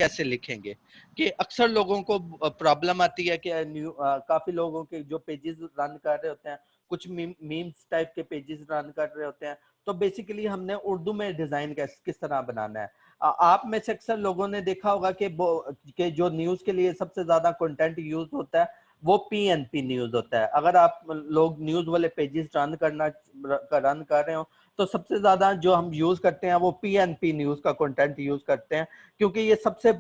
कैसे लिखेंगे। कि अक्सर लोगों को प्रॉब्लम आती है कि काफी लोगों के जो पेजेस रन कर रहे होते हैं, कुछ मीम्स टाइप के पेजेस रन कर रहे होते हैं, तो बेसिकली हमने उर्दू में डिजाइन किस तरह बनाना है। आप में से अक्सर लोगों ने देखा होगा कि जो न्यूज के लिए सबसे ज्यादा कंटेंट यूज होता है वो पीएनपी न्यूज होता है। अगर आप लोग न्यूज वाले पेजेस रन कर रहे हो तो सबसे ज्यादा जो हम यूज करते हैं वो पीएनपी न्यूज का कंटेंट यूज करते हैं, क्योंकि ये सबसे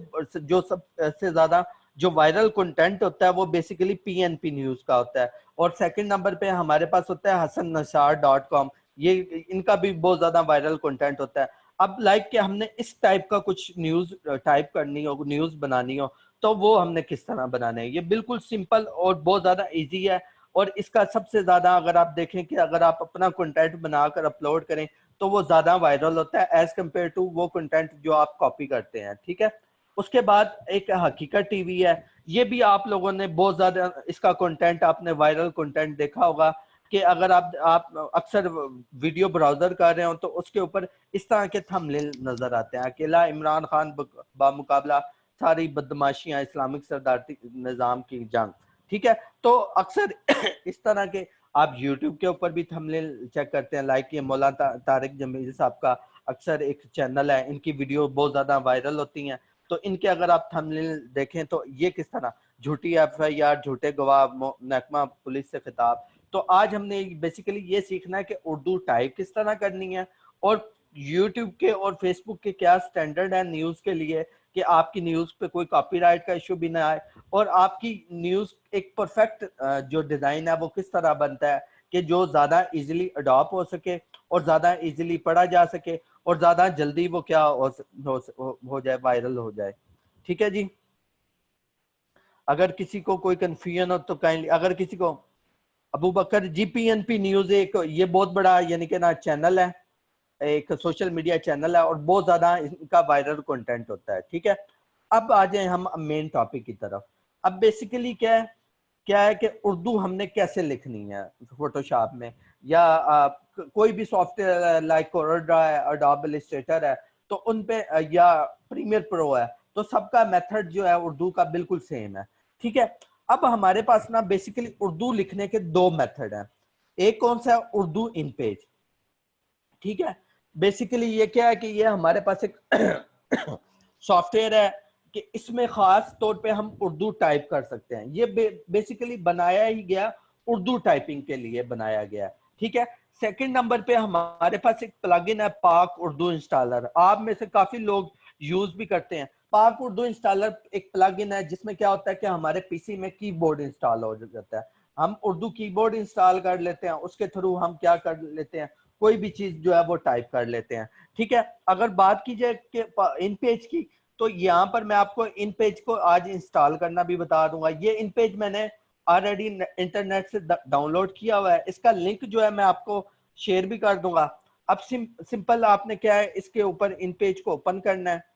ज्यादा जो वायरल कंटेंट होता है वो बेसिकली पीएनपी न्यूज का होता है। और सेकंड नंबर पे हमारे पास होता है hasanashar.com, ये इनका भी बहुत ज्यादा वायरल कंटेंट होता है। अब लाइक कि हमने इस टाइप का कुछ न्यूज टाइप करनी हो, न्यूज बनानी हो, तो वो हमने किस तरह बनाना है। ये बिल्कुल सिंपल और बहुत ज्यादा इजी है। और इसका सबसे ज्यादा अगर आप देखें कि अगर आप अपना कंटेंट बनाकर अपलोड करें तो वो ज्यादा वायरल होता है एज कम्पेयर टू वो कंटेंट जो आप कॉपी करते हैं। ठीक है। उसके बाद एक हकीकत टीवी है, ये भी आप लोगों ने बहुत ज्यादा इसका कंटेंट, आपने वायरल कंटेंट देखा होगा कि अगर आप अक्सर वीडियो ब्राउजर कर रहे हो तो उसके ऊपर इस तरह के थंबनेल नजर आते हैं, अकेला इमरान खान बामुकाबला सारी बदमाशियां इस्लामिक सरदारती निजाम की जंग। ठीक है। तो अक्सर इस तरह के आप YouTube के ऊपर भी थंबनेल चेक करते हैं, लाइक ये मौलाना तारिक जमील साहब का अक्सर एक चैनल है, इनकी वीडियो बहुत ज्यादा वायरल होती हैं। तो इनके अगर आप थंबनेल देखें तो ये किस तरह झूठी एफआईआर, झूठे गवाह, महकमा पुलिस से खिताब। तो आज हमने बेसिकली ये सीखना है कि उर्दू टाइप किस तरह करनी है, और यूट्यूब के और फेसबुक के क्या स्टैंडर्ड है न्यूज के लिए कि आपकी न्यूज पे कोई कॉपीराइट का इशू भी ना आए, और आपकी न्यूज एक परफेक्ट जो डिजाइन है वो किस तरह बनता है कि जो ज्यादा इजीली अडॉप्ट हो सके और ज्यादा इजीली पढ़ा जा सके और ज्यादा जल्दी वो क्या हो जाए, वायरल हो जाए। ठीक है जी। अगर किसी को कोई कंफ्यूजन हो तो काइंडली, अगर किसी को, अबू बकर जीपीएनपी न्यूज एक ये बहुत बड़ा यानी कि ना चैनल है, एक सोशल मीडिया चैनल है और बहुत ज्यादा इनका वायरल कंटेंट होता है। ठीक है। अब आ जाए हम मेन टॉपिक की तरफ। अब बेसिकली क्या है कि उर्दू हमने कैसे लिखनी है फोटोशॉप में, या कोई भी सॉफ्टवेयर लाइक कोरोड्रा है, अडोब इलस्ट्रेटर है, तो उन पे या प्रीमियर प्रो है, तो सबका मेथड जो है उर्दू का बिल्कुल सेम है। ठीक है। अब हमारे पास ना बेसिकली उर्दू लिखने के दो मेथड हैं। एक कौन सा है, उर्दू इन पेज। ठीक है। बेसिकली ये क्या है कि ये हमारे पास एक सॉफ्टवेयर है कि इसमें खास तौर पे हम उर्दू टाइप कर सकते हैं। ये बेसिकली बनाया ही गया उर्दू टाइपिंग के लिए बनाया गया। ठीक है। सेकंड नंबर पे हमारे पास एक प्लगइन है पाक उर्दू इंस्टॉलर, आप में से काफी लोग यूज भी करते हैं। पाक उर्दू इंस्टॉलर एक प्लगइन है जिसमें क्या होता है कि हमारे पीसी में कीबोर्ड इंस्टॉल हो जाता है, हम उर्दू कीबोर्ड इंस्टॉल कर लेते हैं, उसके थ्रू हम क्या कर लेते हैं, कोई भी चीज जो है वो टाइप कर लेते हैं। ठीक है। अगर बात की जाए कि इन पेज की, तो यहाँ पर मैं आपको इन पेज को आज इंस्टॉल करना भी बता दूंगा। ये इन पेज मैंने ऑलरेडी इंटरनेट से डाउनलोड किया हुआ है, इसका लिंक जो है मैं आपको शेयर भी कर दूंगा। अब सिंपल आपने क्या है, इसके ऊपर इन पेज को ओपन करना है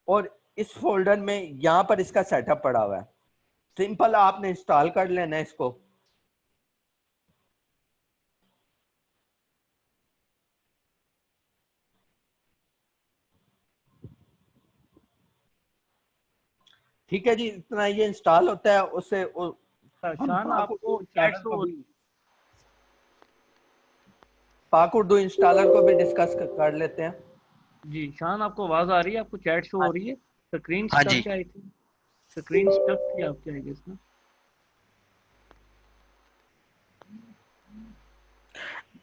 और इस फोल्डर में यहाँ पर इसका सेटअप पड़ा हुआ है, सिंपल आपने इंस्टॉल कर लेना है इसको। ठीक है जी, इतना ये इंस्टॉल होता है उससे हम शान पाक उर्दू आपको चैट इंस्टॉलर शो को हो भी, रही पाक उर्दू इंस्टॉलर को भी डिस्कस कर लेते हैं। जी शान, आपको आवाज आ रही है? आपको चैट शो हाँ हो रही है? स्क्रीन हाँ स्टक जी। है आई थिंक। स्क्रीन स्टक थी आपकी आई गेस ना।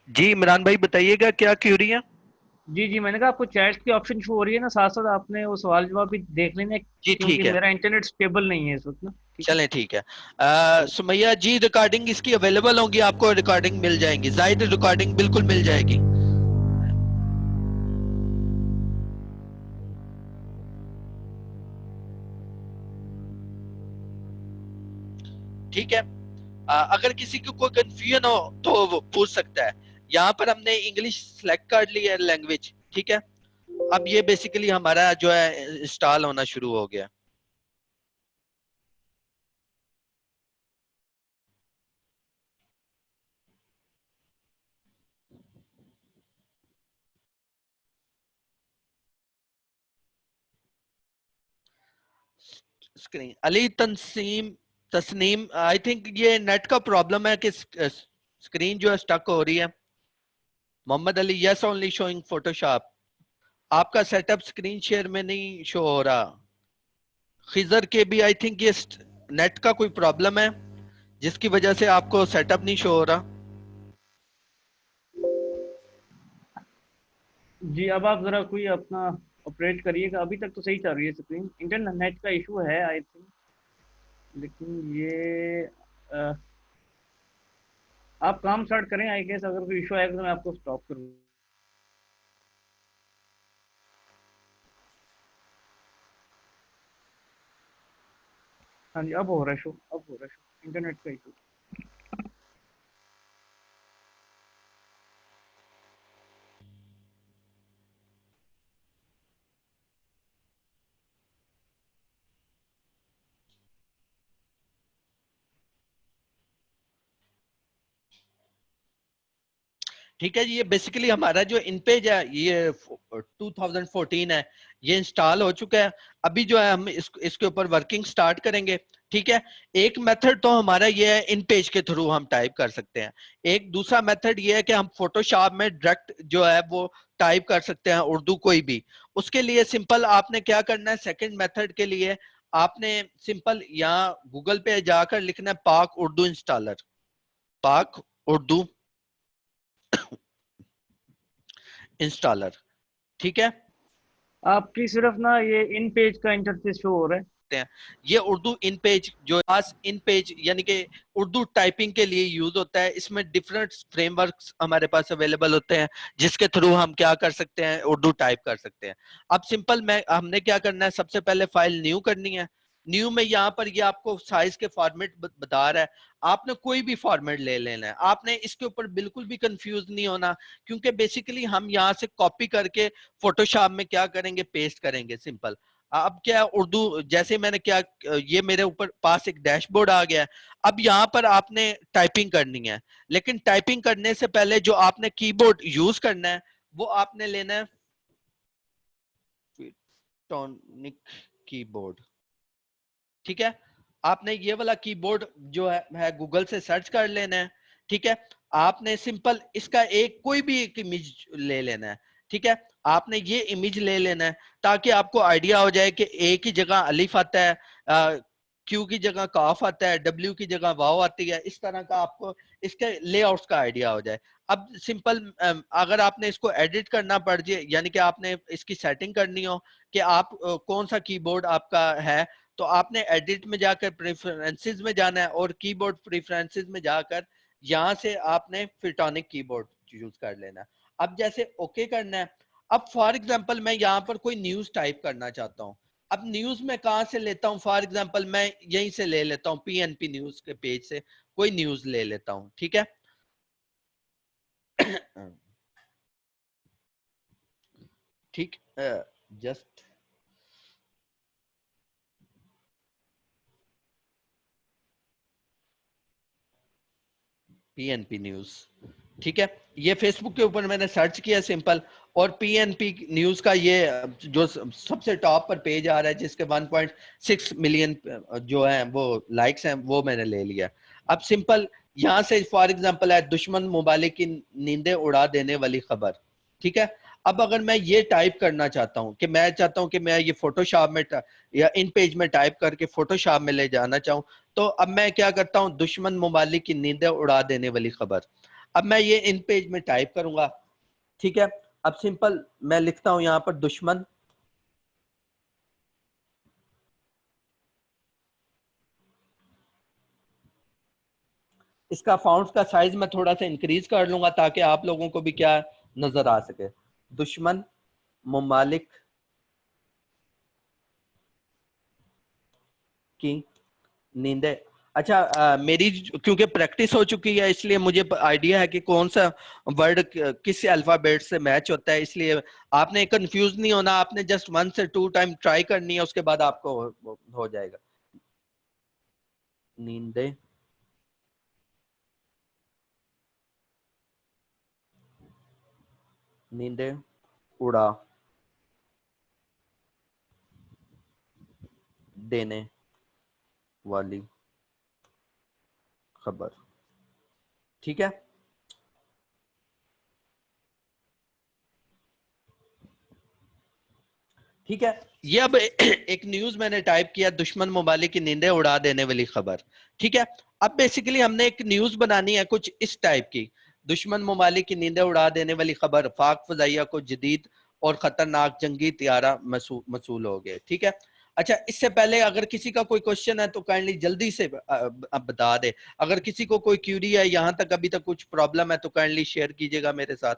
जी इमरान भाई बताइएगा क्या क्यूरी है। जी जी, मैंने कहा आपको चैट की ऑप्शन शो हो रही है ना, साथ साथ आपने वो सवाल जवाब भी देख लेना, जी क्योंकि ठीक है। मेरा इंटरनेट स्टेबल नहीं है इस वक्त ना। ठीक है। चलें ठीक है। सुमैया जी रिकॉर्डिंग इसकी अवेलेबल होंगी, आपको रिकॉर्डिंग मिल जाएंगी, जाहिद रिकॉर्डिंग बिल्कुल मिल जाएगी। ठीक है। अगर किसी को कोई कंफ्यूजन हो तो वो पूछ सकता है। यहाँ पर हमने इंग्लिश सेलेक्ट कर ली है लैंग्वेज। ठीक है। अब ये बेसिकली हमारा जो है इंस्टॉल होना शुरू हो गया। Screen Ali Tanseem Tasneem, I think ये नेट का प्रॉब्लम है कि स्क्रीन जो है स्टक हो रही है। Mohammad Ali, yes only showing Photoshop, आपका सेटअप स्क्रीन शेयर में नहीं शो हो रहा। खिजर के भी आई थिंक ये नेट का कोई प्रॉब्लम है जिसकी वजह से आपको सेटअप नहीं शो हो रहा। जी, अब आप ज़रा कोई अपना ऑपरेट करिएगा। अभी तक तो सही चल रही है स्क्रीन, इंटरनेट का इशू है आई थिंक। लेकिन ये आप काम स्टार्ट करें, आई गेस अगर कोई इशू आएगा तो मैं आपको स्टॉप करूँगा। हाँ जी, अब हो रहा है शो, अब हो रहा है शो, इंटरनेट का इशू। ठीक है जी, ये बेसिकली हमारा जो इन पेज है ये 2014 है, ये इंस्टॉल हो चुका है। अभी जो है हम इसके ऊपर वर्किंग स्टार्ट करेंगे। ठीक है, एक मेथड तो हमारा ये है इन पेज के थ्रू हम टाइप कर सकते हैं। एक दूसरा मेथड ये है कि हम फोटोशॉप में डायरेक्ट जो है वो टाइप कर सकते हैं उर्दू कोई भी। उसके लिए सिंपल आपने क्या करना है, सेकंड मेथड के लिए आपने सिंपल यहाँ गूगल पे जाकर लिखना है पाक उर्दू इंस्टॉलर, पाक उर्दू इंस्टॉलर। ठीक है, आपकी सिर्फ ना ये इन पेज का इंटरफेस शो हो रहा है। हैं ये उर्दू इन पेज जो खास इन पेज यानी कि उर्दू टाइपिंग के लिए यूज होता है। इसमें डिफरेंट फ्रेमवर्क्स हमारे पास अवेलेबल होते हैं जिसके थ्रू हम क्या कर सकते हैं, उर्दू टाइप कर सकते हैं। अब सिंपल मैं हमने क्या करना है, सबसे पहले फाइल न्यू करनी है। न्यू में यहाँ पर ये आपको साइज के फॉर्मेट बता रहा है, आपने कोई भी फॉर्मेट ले लेना है। आपने इसके ऊपर बिल्कुल भी कंफ्यूज नहीं होना, क्योंकि बेसिकली हम यहाँ से कॉपी करके फोटोशॉप में क्या करेंगे, पेस्ट करेंगे सिंपल। अब क्या उर्दू जैसे मैंने क्या, ये मेरे ऊपर पास एक डैशबोर्ड आ गया है। अब यहाँ पर आपने टाइपिंग करनी है, लेकिन टाइपिंग करने से पहले जो आपने कीबोर्ड यूज करना है वो आपने लेना है टॉनिक कीबोर्ड। ठीक है, आपने ये वाला कीबोर्ड जो है गूगल से सर्च कर लेना है। ठीक है, आपने सिंपल इसका एक कोई भी एक इमेज ले लेना है। ठीक है, आपने ये इमेज ले लेना है ताकि आपको आइडिया हो जाए कि ए की जगह अलिफ आता है, क्यू की जगह काफ आता है, डब्ल्यू की जगह वाव आती है। इस तरह का आपको इसके लेआउट्स का आइडिया हो जाए। अब सिंपल अगर आपने इसको एडिट करना पड़ जाए, यानी कि आपने इसकी सेटिंग करनी हो कि आप कौन सा कीबोर्ड आपका है, तो आपने एडिट में जाकर प्रेफरेंसेस में जाना है और कीबोर्ड प्रेफरेंसेस में जाकर यहां से आपने फिर टॉनिक कीबोर्ड यूज कर लेना है। अब जैसे ओके करना है। अब फॉर एग्जांपल मैं यहाँ पर कोई न्यूज टाइप करना चाहता हूँ। अब न्यूज मैं कहाँ से लेता हूँ, फॉर एग्जांपल मैं यहीं से ले लेता हूँ, पीएनपी न्यूज के पेज से कोई न्यूज ले लेता हूँ। ठीक है, ठीक, जस्ट पीएनपी न्यूज। ठीक है, ये फेसबुक के ऊपर मैंने सर्च किया सिंपल, और पीएनपी न्यूज का ये जो सबसे टॉप पर पेज आ रहा है जिसके 1.6 मिलियन जो है वो लाइक्स हैं, वो मैंने ले लिया। अब सिंपल यहां से फॉर एग्जांपल है दुश्मन मुबालिक की नींदें उड़ा देने वाली खबर। ठीक है, अब अगर मैं ये टाइप करना चाहता हूं कि मैं चाहता हूं कि मैं ये फोटोशॉप में या इन पेज में टाइप करके फोटोशॉप में ले जाना चाहूं, तो अब मैं क्या करता हूं, दुश्मन मुबालिक की नींदें उड़ा देने वाली खबर। अब मैं ये इन पेज में टाइप करूंगा। ठीक है, अब सिंपल मैं लिखता हूं यहां पर दुश्मन, इसका फाउंट का साइज मैं थोड़ा सा इंक्रीज कर लूंगा ताकि आप लोगों को भी क्या नजर आ सके। दुश्मन मुमालिक की नींदें। अच्छा, मेरी क्योंकि प्रैक्टिस हो चुकी है इसलिए मुझे आइडिया है कि कौन सा वर्ड किस अल्फाबेट से मैच होता है, इसलिए आपने कंफ्यूज नहीं होना। आपने जस्ट 1 से 2 टाइम ट्राई करनी है, उसके बाद आपको हो जाएगा। नींदें नींदें उड़ा देने वाली खबर। ठीक है, ठीक है। ये अब एक न्यूज मैंने टाइप किया, दुश्मन ममालिक की नींदें उड़ा देने वाली खबर। ठीक है, अब बेसिकली हमने एक न्यूज बनानी है कुछ इस टाइप की, दुश्मन ममालिक की नींदें उड़ा देने वाली खबर, पाक फजाइया को जदीद और खतरनाक जंगी तियारा मसूल हो गए। ठीक है, अच्छा, इससे पहले अगर किसी का कोई क्वेश्चन है तो काइंडली जल्दी से अब बता दे। अगर किसी को कोई क्यूरी है, यहां तक अभी तक कुछ प्रॉब्लम है, तो काइंडली शेयर कीजिएगा मेरे साथ।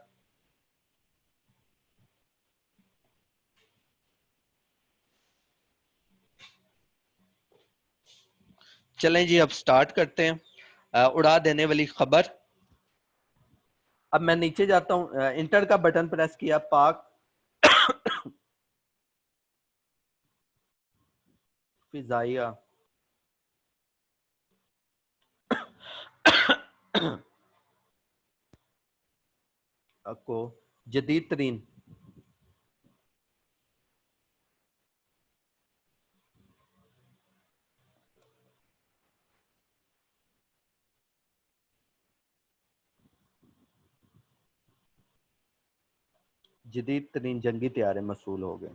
चलें जी, अब स्टार्ट करते हैं। उड़ा देने वाली खबर। अब मैं नीचे जाता हूं, इंटर का बटन प्रेस किया, पाक फिजाइया को जदीद तरीन जदीद तरीन जंगी त्यारे मसूल हो गए।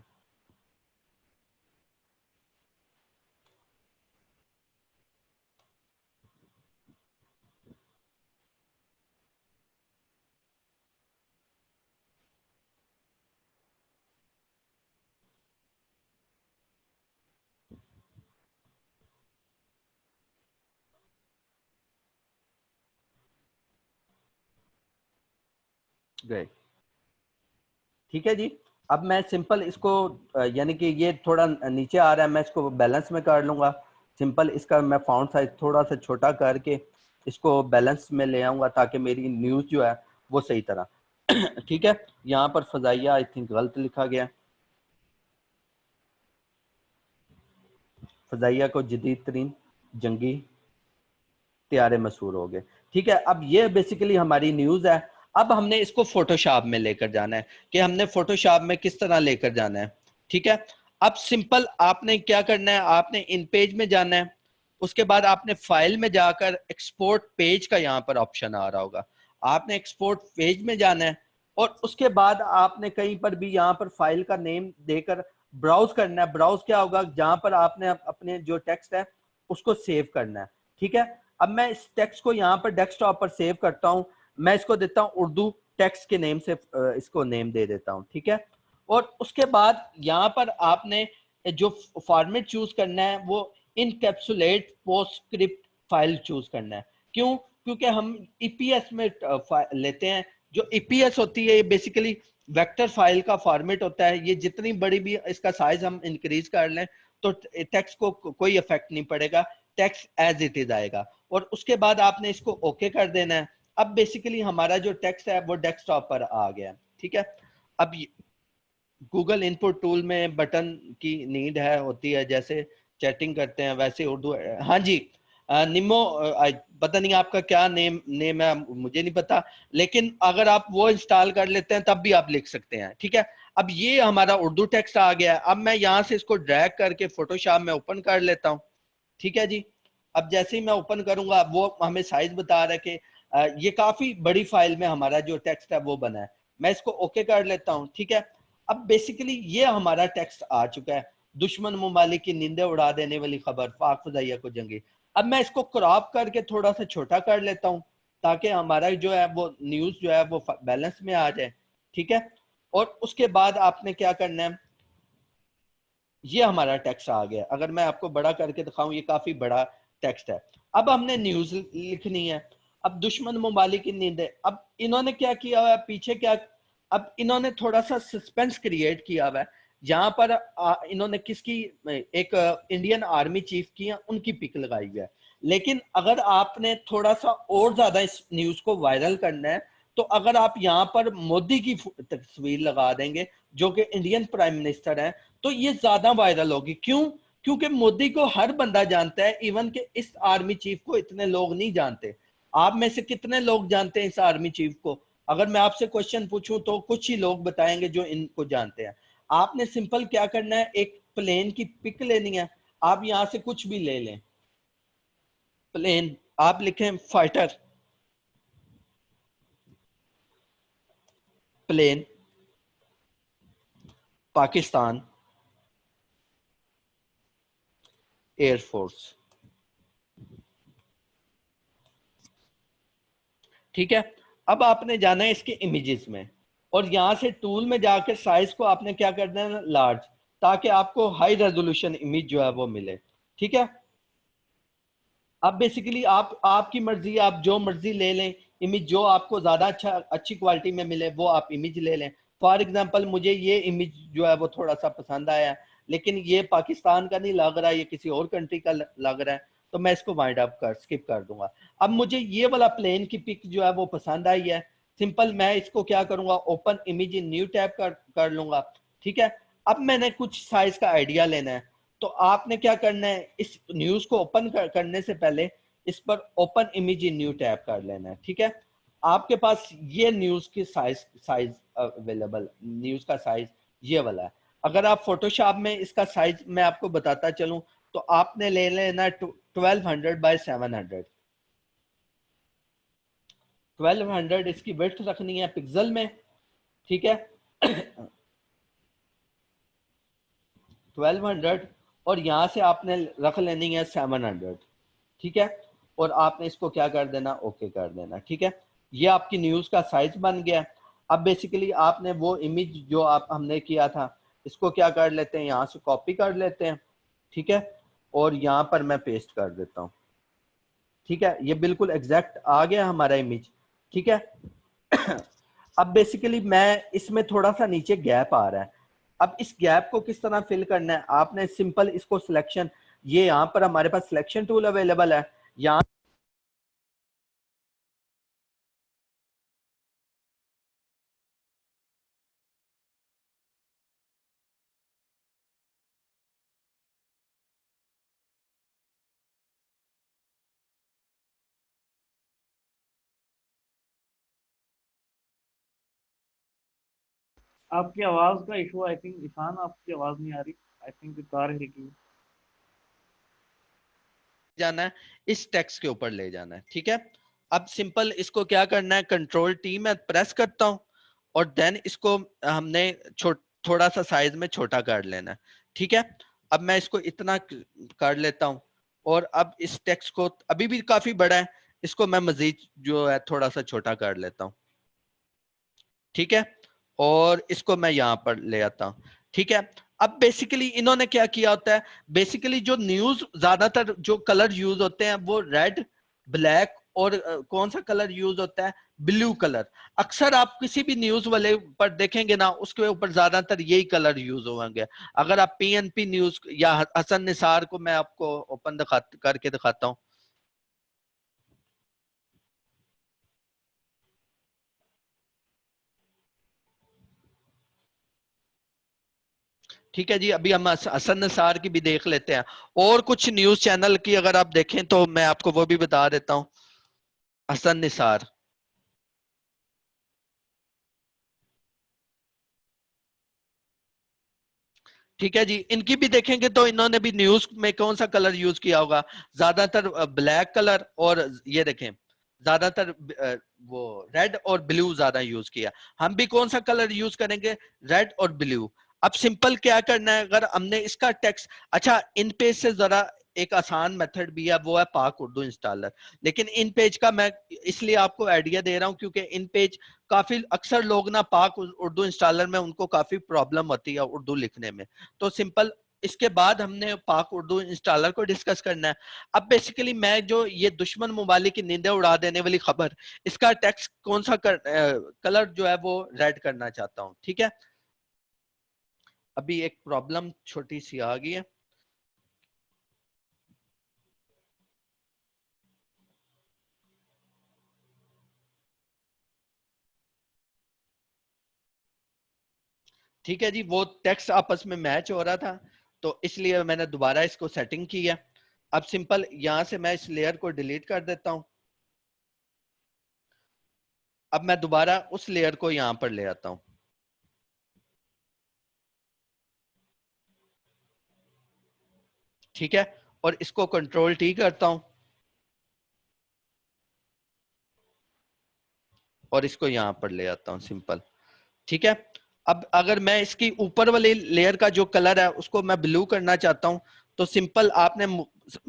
गए। ठीक है जी, अब मैं सिंपल इसको यानी कि ये थोड़ा नीचे आ रहा है, मैं इसको बैलेंस में कर लूंगा। सिंपल इसका मैं फॉन्ट साइज थोड़ा सा छोटा करके इसको बैलेंस में ले आऊंगा, ताकि मेरी न्यूज जो है वो सही तरह ठीक है, यहाँ पर फजाइया आई थिंक गलत लिखा गया, फजाइया को जदीद तरीन जंगी त्यारे मशहूर हो गए। ठीक है, अब ये बेसिकली हमारी न्यूज है। अब हमने इसको फोटोशॉप में लेकर जाना है, कि हमने फोटोशॉप में किस तरह लेकर जाना है। ठीक है, अब सिंपल आपने क्या करना है, आपने इन पेज में जाना है, उसके बाद आपने फाइल में जाकर एक्सपोर्ट पेज का यहाँ पर ऑप्शन आ रहा होगा, आपने एक्सपोर्ट पेज में जाना है, और उसके बाद आपने कहीं पर भी यहाँ पर फाइल का नेम देकर ब्राउज करना है। ब्राउज क्या होगा, जहां पर आपने अपने जो टेक्स्ट है उसको सेव करना है। ठीक है, अब मैं इस टेक्स्ट को यहाँ पर डेस्कटॉप पर सेव करता हूँ, मैं इसको देता हूँ उर्दू टेक्स्ट के नेम से, इसको नेम दे देता हूँ। ठीक है, और उसके बाद यहाँ पर आपने जो फॉर्मेट चूज करना है वो इनकैप्सुलेट पोस्टस्क्रिप्ट फाइल चूज करना है। क्यों? क्योंकि हम ईपीएस में लेते हैं। जो ईपीएस होती है ये बेसिकली वेक्टर फाइल का फॉर्मेट होता है। ये जितनी बड़ी भी इसका साइज हम इंक्रीज कर लें तो टेक्स्ट को कोई इफेक्ट नहीं पड़ेगा, टेक्स्ट एज इट इज आएगा। और उसके बाद आपने इसको ओके कर देना है। अब बेसिकली हमारा जो टेक्स्ट है वो डेस्कटॉप पर आ गया। ठीक है, अब गूगल इनपुट टूल में बटन की नीड है, होती है, जैसे चैटिंग करते हैं वैसे उर्दू। हाँ जी, निमो, पता नहीं आपका क्या नेम है, मुझे नहीं पता, लेकिन अगर आप वो इंस्टॉल कर लेते हैं तब भी आप लिख सकते हैं। ठीक है, अब ये हमारा उर्दू टेक्स्ट आ गया है। अब मैं यहाँ से इसको ड्रैग करके फोटोशॉप में ओपन कर लेता हूँ। ठीक है जी, अब जैसे ही मैं ओपन करूंगा वो हमें साइज बता रहा है कि ये काफी बड़ी फाइल में हमारा जो टेक्स्ट है वो बना है। मैं इसको ओके कर लेता हूँ। ठीक है, अब बेसिकली ये हमारा टेक्स्ट आ चुका है, दुश्मन ममालिक की नींदें उड़ा देने वाली खबर, पाक फजाइया को जंगी। अब मैं इसको क्रॉप करके थोड़ा सा छोटा कर लेता हूँ, ताकि हमारा जो है वो न्यूज जो है वो बैलेंस में आ जाए। ठीक है, और उसके बाद आपने क्या करना है, ये हमारा टेक्स्ट आ गया। अगर मैं आपको बड़ा करके दिखाऊं, ये काफी बड़ा टेक्स्ट है। अब हमने न्यूज लिखनी है। अब दुश्मन ममालिक की नींदें, अब इन्होंने क्या किया हुआ है पीछे, क्या, अब इन्होंने थोड़ा सा सस्पेंस क्रिएट किया हुआ है। यहाँ पर इन्होंने किसकी, एक इंडियन आर्मी चीफ की है, उनकी पिक लगाई हुई है। लेकिन अगर आपने थोड़ा सा और ज्यादा इस न्यूज को वायरल करना है, तो अगर आप यहाँ पर मोदी की तस्वीर लगा देंगे, जो कि इंडियन प्राइम मिनिस्टर हैं, तो ये ज्यादा वायरल होगी। क्यों? क्योंकि मोदी को हर बंदा जानता है, इवन के इस आर्मी चीफ को इतने लोग नहीं जानते। आप में से कितने लोग जानते हैं इस आर्मी चीफ को? अगर मैं आपसे क्वेश्चन पूछूं तो कुछ ही लोग बताएंगे जो इनको जानते हैं। आपने सिंपल क्या करना है, एक प्लेन की पिक लेनी है। आप यहां से कुछ भी ले लें, प्लेन, आप लिखें फाइटर, प्लेन, पाकिस्तान एयरफोर्स। ठीक है, अब आपने जाना है इसके इमेजेस में, और यहां से टूल में जाकर साइज को आपने क्या करना है, लार्ज, ताकि आपको हाई रेजोल्यूशन इमेज जो है वो मिले। ठीक है, अब बेसिकली आप, आपकी मर्जी, आप जो मर्जी ले लें इमेज, जो आपको ज्यादा अच्छी क्वालिटी में मिले वो आप इमेज ले लें। फॉर एग्जांपल मुझे ये इमेज जो है वो थोड़ा सा पसंद आया है, लेकिन ये पाकिस्तान का नहीं लग रहा, ये किसी और कंट्री का लग रहा है, तो मैं इसको वाइंड अप कर स्किप कर दूंगा। अब मुझे ये वाला प्लेन की पिक जो है वो पसंद आई है, सिंपल मैं इसको क्या करूंगा, open image in new tab कर लूंगा। ठीक है, अब मैंने कुछ साइज का आइडिया लेना है, तो आपने क्या करना है, इस न्यूज को ओपन करने से पहले इस पर open image in new tab कर लेना है। ठीक है, आपके पास ये न्यूज की साइज साइज अवेलेबल, न्यूज का साइज ये वाला है। अगर आप फोटोशॉप में इसका साइज मैं आपको बताता चलूं, तो आपने ले लेना 1200 बाय 700। 1200 इसकी विड्थ रखनी है पिक्सल में। ठीक है, 1200, और यहां से आपने रख लेनी है 700। ठीक है, और आपने इसको क्या कर देना, ओके कर देना। ठीक है, ये आपकी न्यूज का साइज बन गया। अब बेसिकली आपने वो इमेज जो आप हमने किया था, इसको क्या कर लेते हैं, यहाँ से कॉपी कर लेते हैं। ठीक है, और यहाँ पर मैं पेस्ट कर देता हूँ। ठीक है, ये बिल्कुल एग्जैक्ट आ गया हमारा इमेज। ठीक है, अब बेसिकली मैं इसमें थोड़ा सा नीचे गैप आ रहा है, अब इस गैप को किस तरह फिल करना है, आपने सिंपल इसको सिलेक्शन, ये यहाँ पर हमारे पास सिलेक्शन टूल अवेलेबल है, यहाँ आपकी आवाज का इशू, आई थिंक ईशान आपकी आवाज नहीं आ रही, आई थिंक कार है की। जाना है, इस टेक्स्ट के ऊपर ले जाना है। ठीक है, अब सिंपल इसको क्या करना है, कंट्रोल टी में प्रेस करता हूं, और देन इसको हमने थोड़ा सा साइज में छोटा कर लेना है। ठीक है, अब मैं इसको इतना कर लेता हूं, और अब इस टेक्स्ट को, अभी भी काफी बड़ा है, इसको मैं मजीद जो है थोड़ा सा छोटा कर लेता हूं। ठीक है, और इसको मैं यहां पर ले आता हूं। ठीक है, अब बेसिकली इन्होंने क्या किया होता है, बेसिकली जो न्यूज ज्यादातर जो कलर यूज होते हैं वो रेड, ब्लैक, और कौन सा कलर यूज होता है, ब्लू कलर। अक्सर आप किसी भी न्यूज वाले पर देखेंगे ना, उसके ऊपर ज्यादातर यही कलर यूज होंगे। अगर आप पीएनपी न्यूज या हसन निसार को मैं आपको ओपन करके दिखाता हूँ। ठीक है जी, अभी हम हसन निसार की भी देख लेते हैं, और कुछ न्यूज चैनल की अगर आप देखें तो मैं आपको वो भी बता देता हूं। हसन निसार, ठीक है जी, इनकी भी देखेंगे तो इन्होंने भी न्यूज में कौन सा कलर यूज किया होगा, ज्यादातर ब्लैक कलर, और ये देखें ज्यादातर वो रेड और ब्लू ज्यादा यूज किया। हम भी कौन सा कलर यूज करेंगे, रेड और ब्लू। अब सिंपल क्या करना है, अगर हमने इसका टेक्स्ट, अच्छा इन पेज से जरा एक आसान मेथड भी है, वो है पाक उर्दू इंस्टॉलर। लेकिन इन पेज का मैं इसलिए आपको आइडिया दे रहा हूं क्योंकि इन पेज काफी अक्सर लोग ना पाक उर्दू इंस्टॉलर में उनको काफी प्रॉब्लम होती है उर्दू लिखने में। तो सिंपल इसके बाद हमने पाक उर्दू इंस्टॉलर को डिस्कस करना है। अब बेसिकली मैं जो ये दुश्मन ममालिक की नींदें उड़ा देने वाली खबर, इसका टेक्स्ट कौन सा कलर जो है वो रेड करना चाहता हूँ। ठीक है, अभी एक प्रॉब्लम छोटी सी आ गई है। ठीक है जी, वो टेक्स्ट आपस में मैच हो रहा था, तो इसलिए मैंने दोबारा इसको सेटिंग की है। अब सिंपल यहां से मैं इस लेयर को डिलीट कर देता हूं। अब मैं दोबारा उस लेयर को यहां पर ले आता हूं। ठीक है, और इसको कंट्रोल टी करता हूं, और इसको यहाँ पर ले आता हूँ सिंपल। ठीक है, अब अगर मैं इसकी ऊपर वाली लेयर का जो कलर है उसको मैं ब्लू करना चाहता हूं, तो सिंपल आपने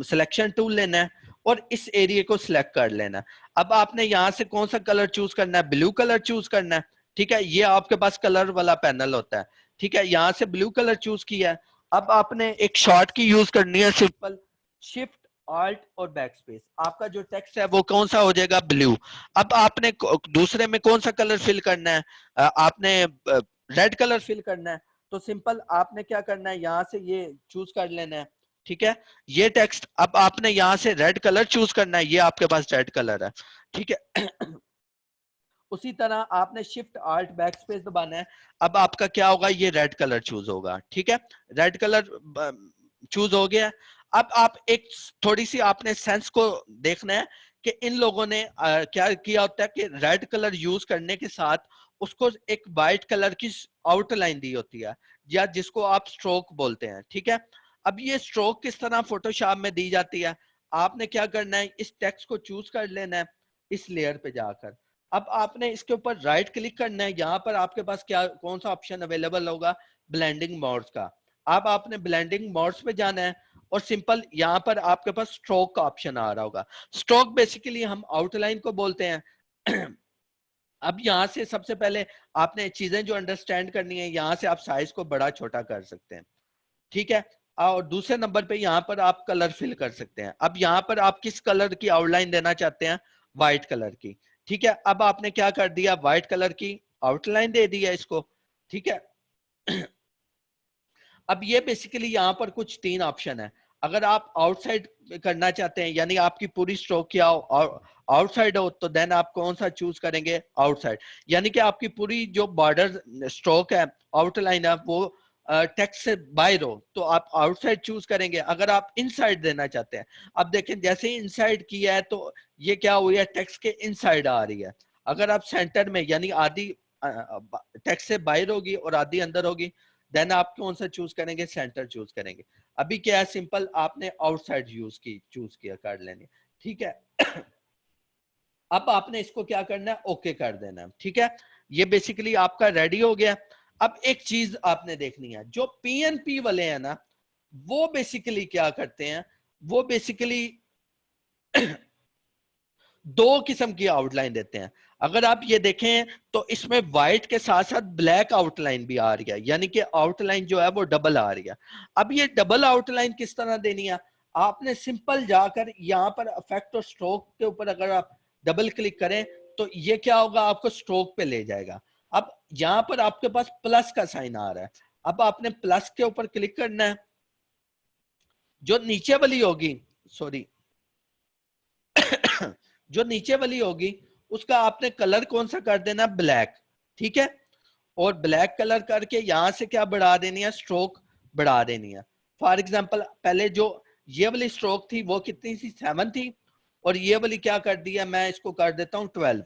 सिलेक्शन टूल लेना है और इस एरिया को सिलेक्ट कर लेना है। अब आपने यहां से कौन सा कलर चूज करना है, ब्लू कलर चूज करना है। ठीक है, ये आपके पास कलर वाला पैनल होता है। ठीक है, यहां से ब्लू कलर चूज किया है। अब आपने एक शॉर्ट की यूज करनी है, सिंपल शिफ्ट ऑल्ट और बैक स्पेस। आपका जो टेक्स्ट है वो कौन सा हो जाएगा, ब्लू। अब आपने दूसरे में कौन सा कलर फिल करना है, आपने रेड कलर फिल करना है, तो सिंपल आपने क्या करना है, यहां से ये चूज कर लेना है। ठीक है, ये टेक्स्ट अब आपने यहां से रेड कलर चूज करना है, ये आपके पास रेड कलर है। ठीक है उसी तरह आपने शिफ्ट आल्ट बैक स्पेस दबाना है। अब आपका क्या होगा, ये रेड कलर चूज होगा। ठीक है, रेड कलर चूज हो गया। अब आप एक थोड़ी सी आपने सेंस को देखना है कि इन लोगों ने क्या किया होता है कि रेड कलर यूज करने के साथ उसको एक वाइट कलर की आउटलाइन दी होती है, या जिसको आप स्ट्रोक बोलते हैं। ठीक है, अब ये स्ट्रोक किस तरह फोटोशॉप में दी जाती है, आपने क्या करना है, इस टेक्स्ट को चूज कर लेना है इस लेयर पे जाकर। अब आपने इसके ऊपर राइट क्लिक करना है, यहाँ पर आपके पास क्या कौन सा ऑप्शन अवेलेबल होगा, ब्लेंडिंग मोड्स का। अब आपने ब्लेंडिंग मोड्स पे जाना है और सिंपल यहाँ पर आपके पास स्ट्रोक का ऑप्शन आ रहा होगा। स्ट्रोक बेसिकली हम आउटलाइन को बोलते हैं। अब यहाँ से सबसे पहले आपने चीजें जो अंडरस्टैंड करनी है, यहाँ से आप साइज को बड़ा छोटा कर सकते हैं। ठीक है, और दूसरे नंबर पे यहाँ पर आप कलर फिल कर सकते हैं। अब यहाँ पर आप किस कलर की आउटलाइन देना चाहते हैं, व्हाइट कलर की। ठीक है, अब आपने क्या कर दिया, व्हाइट कलर की आउटलाइन दे दिया इसको। ठीक है अब ये बेसिकली यहाँ पर कुछ तीन ऑप्शन है। अगर आप आउटसाइड करना चाहते हैं, यानी आपकी पूरी स्ट्रोक क्या आउटसाइड हो, तो देन आप कौन सा चूज करेंगे, आउटसाइड। यानी कि आपकी पूरी जो बॉर्डर स्ट्रोक है, आउटलाइन है, वो टेक्स्ट से बाहर हो, तो आप आउटसाइड चूज करेंगे। अगर आप इनसाइड देना चाहते हैं, अब देखें जैसे ही इनसाइड किया है तो ये क्या हुई है, टेक्स्ट के इनसाइड आ रही है। अगर आप सेंटर में, यानी आधी टेक्स्ट से बाहर होगी और आधी अंदर होगी, देन आप कौन सा चूज करेंगे, सेंटर चूज करेंगे। अभी क्या है, सिंपल आपने आउटसाइड चूज किया कर लेनी। ठीक है अब आपने इसको क्या करना है, ओके कर देना है। ठीक है, ये बेसिकली आपका रेडी हो गया। अब एक चीज आपने देखनी है, जो पीएनपी वाले हैं ना, वो बेसिकली क्या करते हैं, वो बेसिकली दो किस्म की आउटलाइन देते हैं। अगर आप ये देखें तो इसमें व्हाइट के साथ साथ ब्लैक आउटलाइन भी आ रही है, यानी कि आउटलाइन जो है वो डबल आ रही है। अब ये डबल आउटलाइन किस तरह देनी है, आपने सिंपल जाकर यहाँ पर इफेक्ट और स्ट्रोक के ऊपर अगर आप डबल क्लिक करें तो ये क्या होगा, आपको स्ट्रोक पे ले जाएगा। अब यहाँ पर आपके पास प्लस का साइन आ रहा है, अब आपने प्लस के ऊपर क्लिक करना है। जो नीचे वाली होगी, सॉरी जो नीचे वाली होगी उसका आपने कलर कौन सा कर देना, ब्लैक। ठीक है, और ब्लैक कलर करके यहां से क्या बढ़ा देनी है, स्ट्रोक बढ़ा देनी है। फॉर एग्जांपल पहले जो ये वाली स्ट्रोक थी वो कितनी थी, 7 थी, और ये वाली क्या कर दी है, मैं इसको कर देता हूं 12।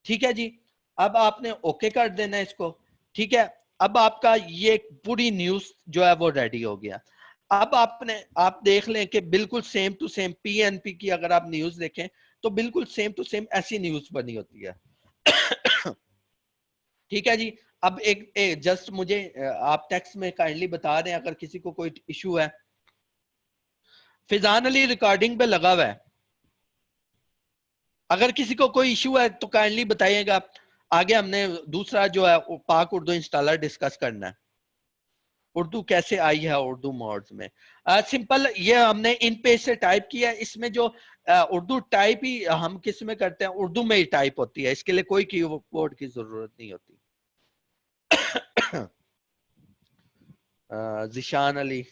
ठीक है जी, अब आपने ओके कर देना है इसको। ठीक है, अब आपका ये पूरी न्यूज जो है वो रेडी हो गया। अब आप देख लें कि बिल्कुल सेम टू सेम पीएनपी की अगर आप न्यूज देखें तो बिल्कुल सेम टू सेम ऐसी न्यूज बनी होती है। ठीक है जी, अब जस्ट मुझे आप टेक्स्ट में काइंडली बता दें अगर किसी को कोई इशू है। फिजान अली रिकॉर्डिंग पे लगा हुआ है, अगर किसी को कोई इशू है तो काइंडली बताइएगा। आगे हमने दूसरा जो है पाक उर्दू इंस्टॉलर डिस्कस करना है, उर्दू कैसे आई है उर्दू मोड्स में। सिंपल ये हमने इन पेज से टाइप किया है, इसमें जो उर्दू टाइप ही हम किस में करते हैं, उर्दू में ही टाइप होती है, इसके लिए कोई कीबोर्ड की जरूरत नहीं होती। जिशान अली,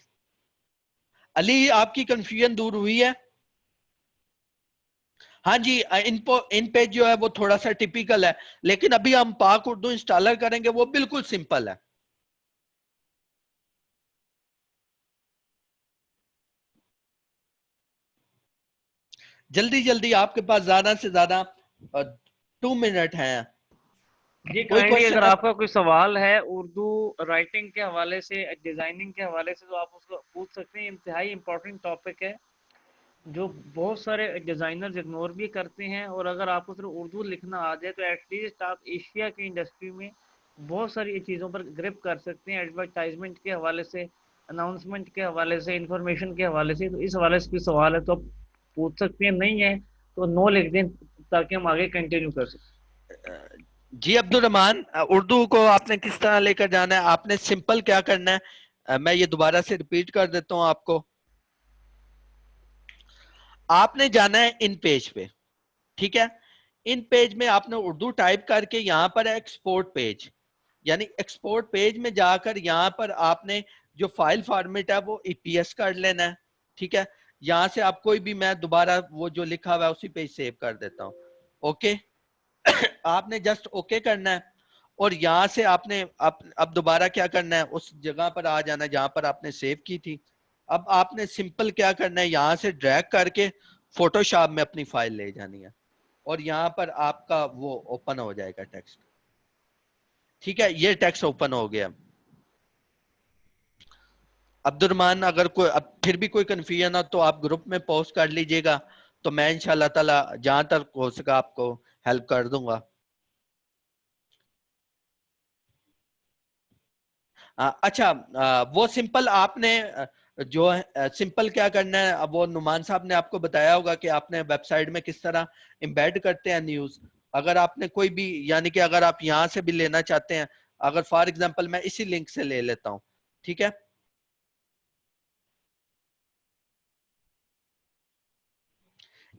अली आपकी कंफ्यूजन दूर हुई है। हाँ जी, इन पेज जो है वो थोड़ा सा टिपिकल है, लेकिन अभी हम पाक उर्दू इंस्टॉलर करेंगे, वो बिल्कुल सिंपल है। जल्दी जल्दी, आपके पास ज्यादा से ज्यादा 2 मिनट हैं। जी कोई काइंडली क्वेश्चन अगर है? आपका कोई सवाल है उर्दू राइटिंग के हवाले से, डिजाइनिंग के हवाले से, तो आप उसको पूछ सकते हैं। इंतहाई इंपॉर्टेंट टॉपिक है। जो बहुत सारे डिज़ाइनर्स इग्नोर भी करते हैं। और अगर आपको सिर्फ उर्दू लिखना आ जाए तो एटलीस्ट आप एशिया की इंडस्ट्री में बहुत सारी चीज़ों पर ग्रिप कर सकते हैं, एडवर्टाइजमेंट के हवाले से, अनाउंसमेंट के हवाले से, इंफॉर्मेशन के हवाले से। तो इस हवाले से कोई सवाल है तो आप पूछ सकते हैं, नहीं है तो नो लिख दें ताकि हम आगे कंटिन्यू कर सकें। जी अब्दुल रहमान, उर्दू को आपने किस तरह लेकर जाना है? आपने सिंपल क्या करना है, मैं ये दोबारा से रिपीट कर देता हूं आपको। आपने जाना है इन पेज पे, ठीक है। इन पेज में आपने उर्दू टाइप करके यहाँ पर एक्सपोर्ट पेज, यानी एक्सपोर्ट पेज में जाकर यहाँ पर आपने जो फाइल फॉर्मेट है वो ईपीएस कर लेना है, ठीक है। यहाँ से आप कोई भी, मैं दोबारा वो जो लिखा हुआ है उसी पेज सेव कर देता हूँ। ओके आपने जस्ट ओके करना है और यहाँ से आपने अब दोबारा क्या करना है, उस जगह पर आ जाना है जहां पर आपने सेव की थी। अब आपने सिंपल क्या करना है, यहाँ से ड्रैग करके फोटोशॉप में अपनी फाइल ले जानी है और यहाँ पर आपका वो ओपन हो जाएगा टेक्स्ट। ठीक है, ये टेक्स्ट ओपन हो गया। अब्दुलरमान, अगर कोई अब फिर भी कोई कंफ्यूजन हो तो आप ग्रुप में पोस्ट कर लीजिएगा, तो मैं इंशाल्लाह ताला जहां तक हो सका आपको हेल्प कर दूंगा। अच्छा, वो सिंपल आपने जो है सिंपल क्या करना है, अब वो नुमान साहब ने आपको बताया होगा कि आपने वेबसाइट में किस तरह एम्बेड करते हैं न्यूज। अगर आपने कोई भी, यानी कि अगर आप यहां से भी लेना चाहते हैं, अगर फॉर एग्जांपल मैं इसी लिंक से ले लेता हूं, ठीक है।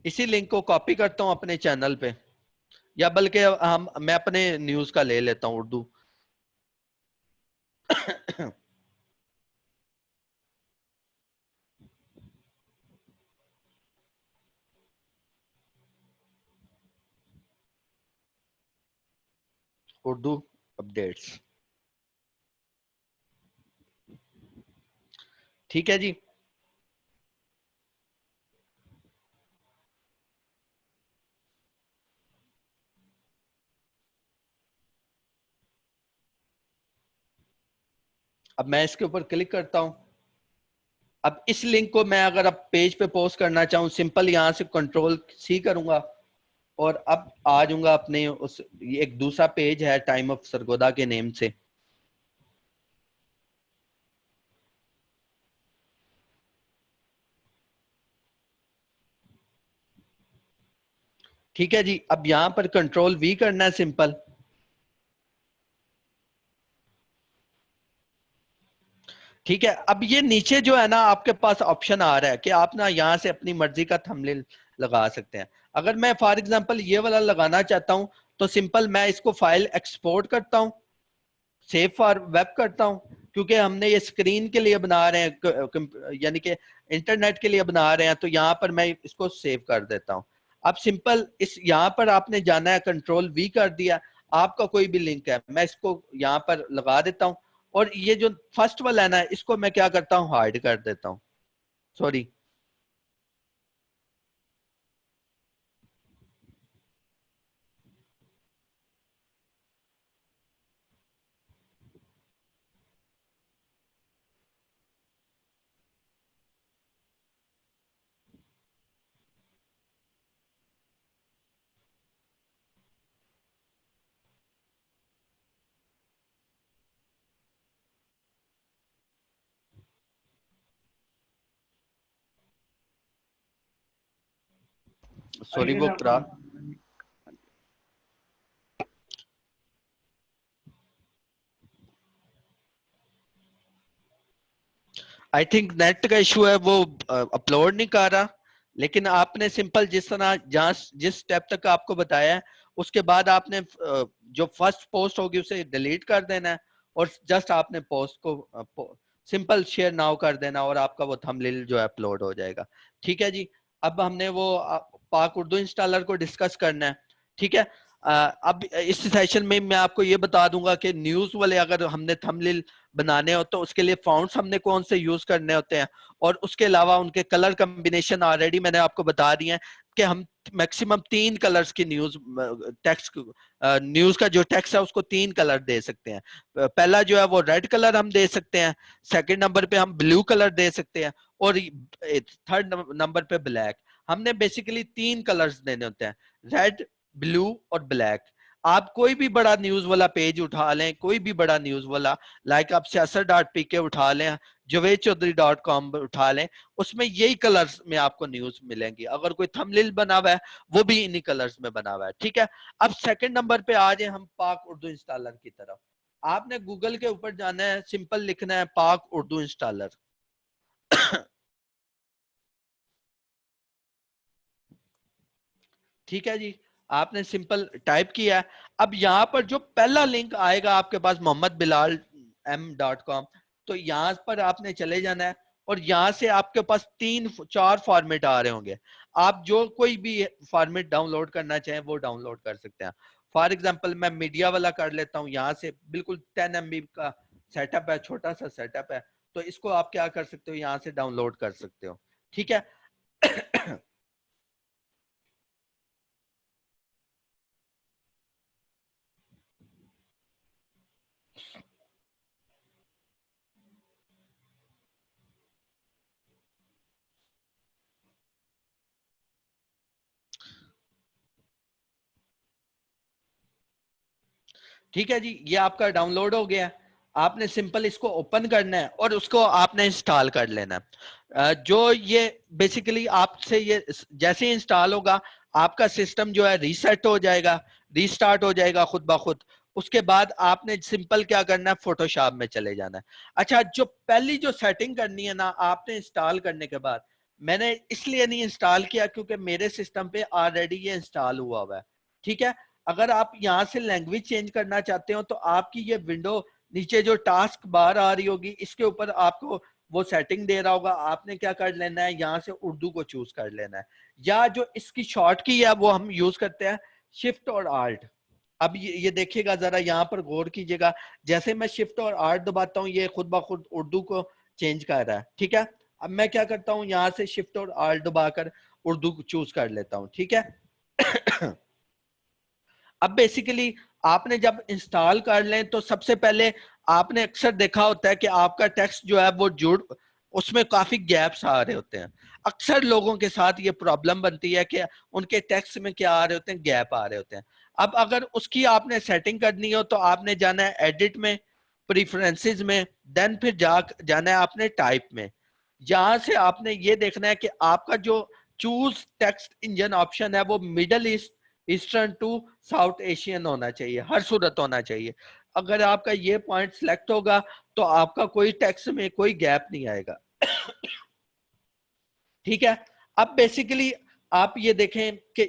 इसी लिंक को कॉपी करता हूं अपने चैनल पे, या बल्कि हम मैं अपने न्यूज का ले लेता हूं उर्दू। उर्दू अपडेट्स, ठीक है जी। अब मैं इसके ऊपर क्लिक करता हूं। अब इस लिंक को मैं अगर अब पेज पे पोस्ट करना चाहूँ, सिंपल यहां से कंट्रोल सी करूंगा और अब आ जाऊंगा अपने उस, एक दूसरा पेज है टाइम ऑफ सरगोदा के नेम से। ठीक है जी, अब यहां पर कंट्रोल वी करना है सिंपल। ठीक है, अब ये नीचे जो है ना आपके पास ऑप्शन आ रहा है कि आप ना यहाँ से अपनी मर्जी का थंबनेल लगा सकते हैं। अगर मैं फॉर एग्जांपल ये वाला लगाना चाहता हूं तो सिंपल मैं इसको फाइल एक्सपोर्ट करता हूं, सेव फॉर वेब करता हूं, क्योंकि हमने ये स्क्रीन के लिए बना रहे हैं, यानी कि इंटरनेट के लिए बना रहे हैं, तो यहाँ पर मैं इसको सेव कर देता हूं। अब सिंपल इस यहाँ पर आपने जाना है, कंट्रोल वी कर दिया। आपका कोई भी लिंक है मैं इसको यहाँ पर लगा देता हूँ और ये जो फर्स्ट वाला है ना इसको मैं क्या करता हूँ, हाइड कर देता हूँ, सॉरी। सॉरी आइए वो साहब, प्रा आई थिंक नेट का इशू है, वो अपलोड नहीं कर रहा। लेकिन आपने सिंपल जिस तरह जहां जिस स्टेप तक आपको बताया है, उसके बाद आपने जो फर्स्ट पोस्ट होगी उसे डिलीट कर देना है और जस्ट आपने पोस्ट को सिंपल शेयर नाउ कर देना और आपका वो थंबनेल जो है अपलोड हो जाएगा। ठीक है जी। अब हमने वो पाक उर्दू इंस्टॉलर को डिस्कस करना है, ठीक है। अब इस सेशन में मैं आपको ये बता दूंगा कि न्यूज वाले अगर हमने थंबनेल बनाने हो तो उसके लिए फॉन्ट्स हमने कौन से यूज करने होते हैं, और उसके अलावा उनके कलर कॉम्बिनेशन ऑलरेडी मैंने आपको बता दिए हैं कि हम मैक्सिमम 3 कलर्स की टेक्स्ट न्यूज का जो टेक्स्ट है उसको 3 कलर दे सकते हैं। पहला जो है वो रेड कलर हम दे सकते हैं, सेकंड नंबर पे हम ब्लू कलर दे सकते हैं, और थर्ड नंबर पे ब्लैक। हमने बेसिकली 3 कलर्स देने होते हैं, रेड, ब्लू और ब्लैक। आप कोई भी बड़ा न्यूज वाला पेज उठा लें, कोई भी बड़ा न्यूज वाला, लाइक आप siyaasat.pk उठा लें, javed.chaudhary.com उठा लें, उसमें यही कलर्स में आपको न्यूज मिलेंगी। अगर कोई थंबनेल बना हुआ है वो भी इन्हीं कलर्स में बना हुआ है, ठीक है। अब सेकंड नंबर पे आ जाए हम पाक उर्दू इंस्टॉलर की तरफ। आपने गूगल के ऊपर जाना है, सिंपल लिखना है पाक उर्दू इंस्टॉलर। ठीक है जी, आपने सिंपल टाइप किया। अब यहाँ पर जो पहला लिंक आएगा आपके पास mohammadbilalm.com, तो यहाँ पर आपने चले जाना है, और यहाँ से आपके पास 3-4 फॉर्मेट आ रहे होंगे। आप जो कोई भी फॉर्मेट डाउनलोड करना चाहें वो डाउनलोड कर सकते हैं। फॉर एग्जांपल मैं मीडिया वाला कर लेता हूँ, यहाँ से बिल्कुल 10 MB का सेटअप है, छोटा सा सेटअप है, तो इसको आप क्या कर सकते हो, यहाँ से डाउनलोड कर सकते हो, ठीक है। ठीक है जी, ये आपका डाउनलोड हो गया। आपने सिंपल इसको ओपन करना है और उसको आपने इंस्टॉल कर लेना है। जो ये बेसिकली आपसे ये जैसे इंस्टॉल होगा, आपका सिस्टम जो है रीसेट हो जाएगा, रीस्टार्ट हो जाएगा खुद ब खुद। उसके बाद आपने सिंपल क्या करना है, फोटोशॉप में चले जाना है। अच्छा, जो पहली जो सेटिंग करनी है ना आपने इंस्टॉल करने के बाद, मैंने इसलिए नहीं इंस्टॉल किया क्योंकि मेरे सिस्टम पे ऑलरेडी ये इंस्टॉल हुआ हुआ है, ठीक है। अगर आप यहाँ से लैंग्वेज चेंज करना चाहते हो तो आपकी ये विंडो नीचे जो टास्क बार आ रही होगी, इसके ऊपर आपको वो सेटिंग दे रहा होगा। आपने क्या कर लेना है, यहाँ से उर्दू को चूज कर लेना है, या जो इसकी शॉर्ट की है वो हम यूज करते हैं शिफ्ट और आल्ट। अब ये देखिएगा जरा, यहाँ पर गौर कीजिएगा, जैसे मैं शिफ्ट और आल्ट दबाता हूँ ये खुद ब खुद उर्दू को चेंज कर रहा है, ठीक है। अब मैं क्या करता हूँ, यहाँ से शिफ्ट और आल्ट दबाकर उर्दू को चूज कर लेता हूँ, ठीक है। अब बेसिकली आपने जब इंस्टॉल कर लें तो सबसे पहले आपने अक्सर देखा होता है कि आपका टेक्स्ट जो है वो जुड़, उसमें काफी गैप्स आ रहे होते हैं। अक्सर लोगों के साथ ये प्रॉब्लम बनती है कि उनके टेक्स्ट में क्या आ रहे होते हैं, गैप आ रहे होते हैं। अब अगर उसकी आपने सेटिंग करनी हो तो आपने जाना है एडिट में, प्रीफरेंसेस में, देन फिर जाना है आपने टाइप में। यहां से आपने ये देखना है कि आपका जो चूज टेक्स्ट इंजन ऑप्शन है वो Middle East, Eastern to South Asian होना चाहिए, हर सूरत होना चाहिए। अगर आपका ये पॉइंट सिलेक्ट होगा तो आपका कोई टेक्स्ट में कोई गैप नहीं आएगा। ठीक है। अब बेसिकली आप ये देखें कि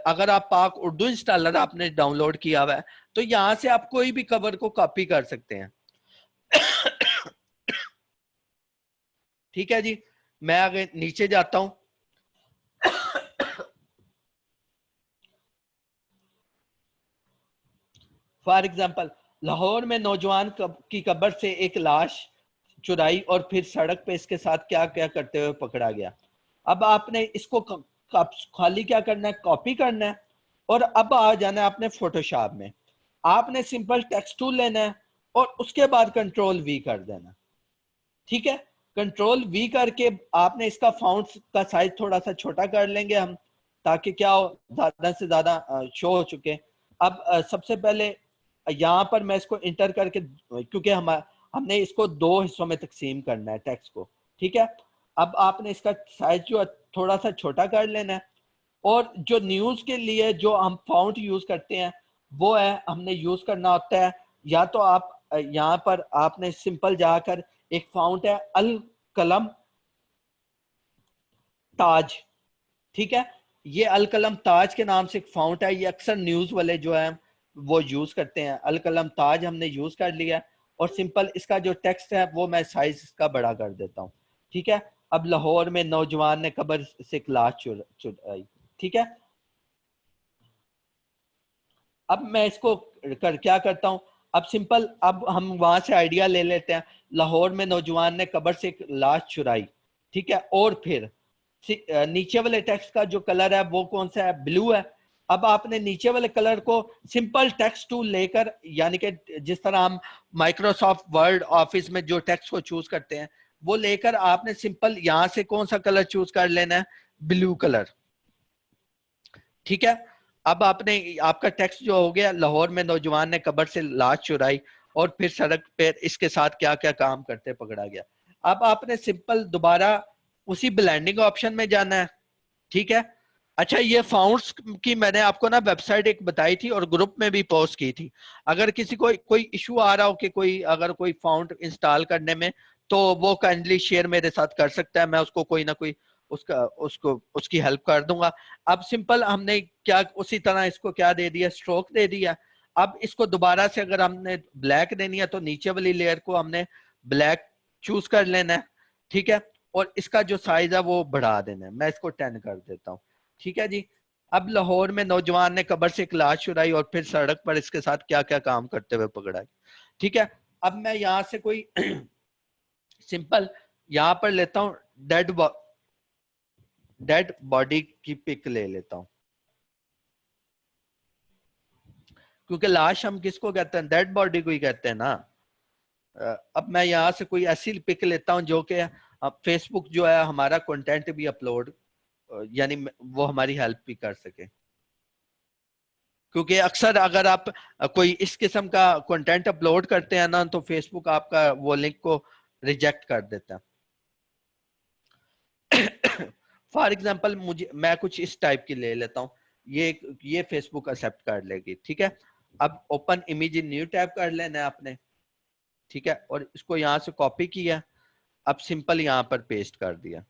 अगर आप पाक उर्दू इंस्टॉलर आपने डाउनलोड किया हुआ है तो यहां से आप कोई भी कवर को कॉपी कर सकते हैं। ठीक है जी, मैं आगे नीचे जाता हूं। फॉर एग्जाम्पल, लाहौर में नौजवान की कब्र से एक लाश चुराई और फिर सड़क पे इसके साथ क्या क्या करते हुए पकड़ा गया। अब आपने इसको खाली क्या करना है, कॉपी करना है, और अब आ जाना है आपने फोटोशॉप में। आपने सिंपल टेक्स्ट टूल लेना है और उसके बाद कंट्रोल वी कर देना, ठीक है। कंट्रोल वी करके आपने इसका फाउंट का साइज थोड़ा सा छोटा कर लेंगे हम, ताकि क्या हो, ज्यादा से ज्यादा शो हो चुके। अब सबसे पहले यहाँ पर मैं इसको इंटर करके, क्योंकि हमने इसको 2 हिस्सों में तकसीम करना है टेक्स्ट को, ठीक है। अब आपने इसका साइज जो है थोड़ा सा छोटा कर लेना है, और जो न्यूज के लिए जो हम फाउंट यूज करते हैं वो है, हमने यूज करना होता है, या तो आप यहाँ पर आपने सिंपल जाकर एक फाउंट है अल कलम ताज, ठीक है। ये अल कलम ताज के नाम से एक फाउंट है, ये अक्सर न्यूज वाले जो है वो यूज करते हैं। अल कलम ताज हमने यूज कर लिया, और सिंपल इसका जो टेक्स्ट है वो मैं साइज इसका बड़ा कर देता हूँ, ठीक है। अब लाहौर में नौजवान ने कब्र से एक लाश चुराई, ठीक है। अब मैं इसको क्या करता हूँ, अब सिंपल, अब हम वहां से आइडिया ले लेते हैं। लाहौर में नौजवान ने कब्र से एक लाश चुराई, ठीक है, और फिर नीचे वाले टेक्स्ट का जो कलर है वो कौन सा है, ब्लू है। अब आपने नीचे वाले कलर को सिंपल टेक्स्ट टूल लेकर, यानी कि जिस तरह हम माइक्रोसॉफ्ट वर्ड ऑफिस में जो टेक्स्ट को चूज करते हैं वो लेकर आपने सिंपल यहां से कौन सा कलर चूज कर लेना है, ब्लू कलर, ठीक है। अब आपने, आपका टेक्स्ट जो हो गया, लाहौर में नौजवान ने कब्र से लाश चुराई और फिर सड़क पे इसके साथ क्या क्या काम करते पकड़ा गया। अब आपने सिंपल दोबारा उसी ब्लेंडिंग ऑप्शन में जाना है, ठीक है। अच्छा, ये फाउंड्स की मैंने आपको ना वेबसाइट एक बताई थी और ग्रुप में भी पोस्ट की थी। अगर किसी को कोई इशू आ रहा हो कि कोई अगर कोई फाउंड इंस्टॉल करने में, तो वो काइंडली शेयर मेरे साथ कर सकता है, मैं उसको कोई ना कोई उसका उसको उसकी हेल्प कर दूंगा। अब सिंपल हमने क्या उसी तरह इसको क्या दे दिया, स्ट्रोक दे दिया। अब इसको दोबारा से अगर हमने ब्लैक देनी है तो नीचे वाली लेयर को हमने ब्लैक चूज कर लेना है, ठीक है। और इसका जो साइज है वो बढ़ा देना है, मैं इसको 10 कर देता हूँ, ठीक है जी। अब लाहौर में नौजवान ने कब्र से एक लाश चुराई और फिर सड़क पर इसके साथ क्या क्या काम करते हुए पकड़ा, ठीक है। अब मैं यहां से कोई सिंपल यहां पर लेता हूं, डेड डेड बॉडी की पिक ले लेता हूं, क्योंकि लाश हम किसको कहते हैं, डेड बॉडी को ही कहते हैं ना। अब मैं यहां से कोई ऐसी पिक लेता हूं जो कि फेसबुक जो है हमारा कंटेंट भी अपलोड, यानी वो हमारी हेल्प भी कर सके। क्योंकि अक्सर अगर आप कोई इस किस्म का कंटेंट अपलोड करते हैं ना, तो फेसबुक आपका वो लिंक को रिजेक्ट कर देता है। फॉर एग्जाम्पल मुझे, मैं कुछ इस टाइप की ले लेता हूँ, ये फेसबुक एक्सेप्ट कर लेगी, ठीक है। अब open image in new tab कर लेना है आपने, ठीक है, और इसको यहां से कॉपी किया, अब सिंपल यहां पर पेस्ट कर दिया,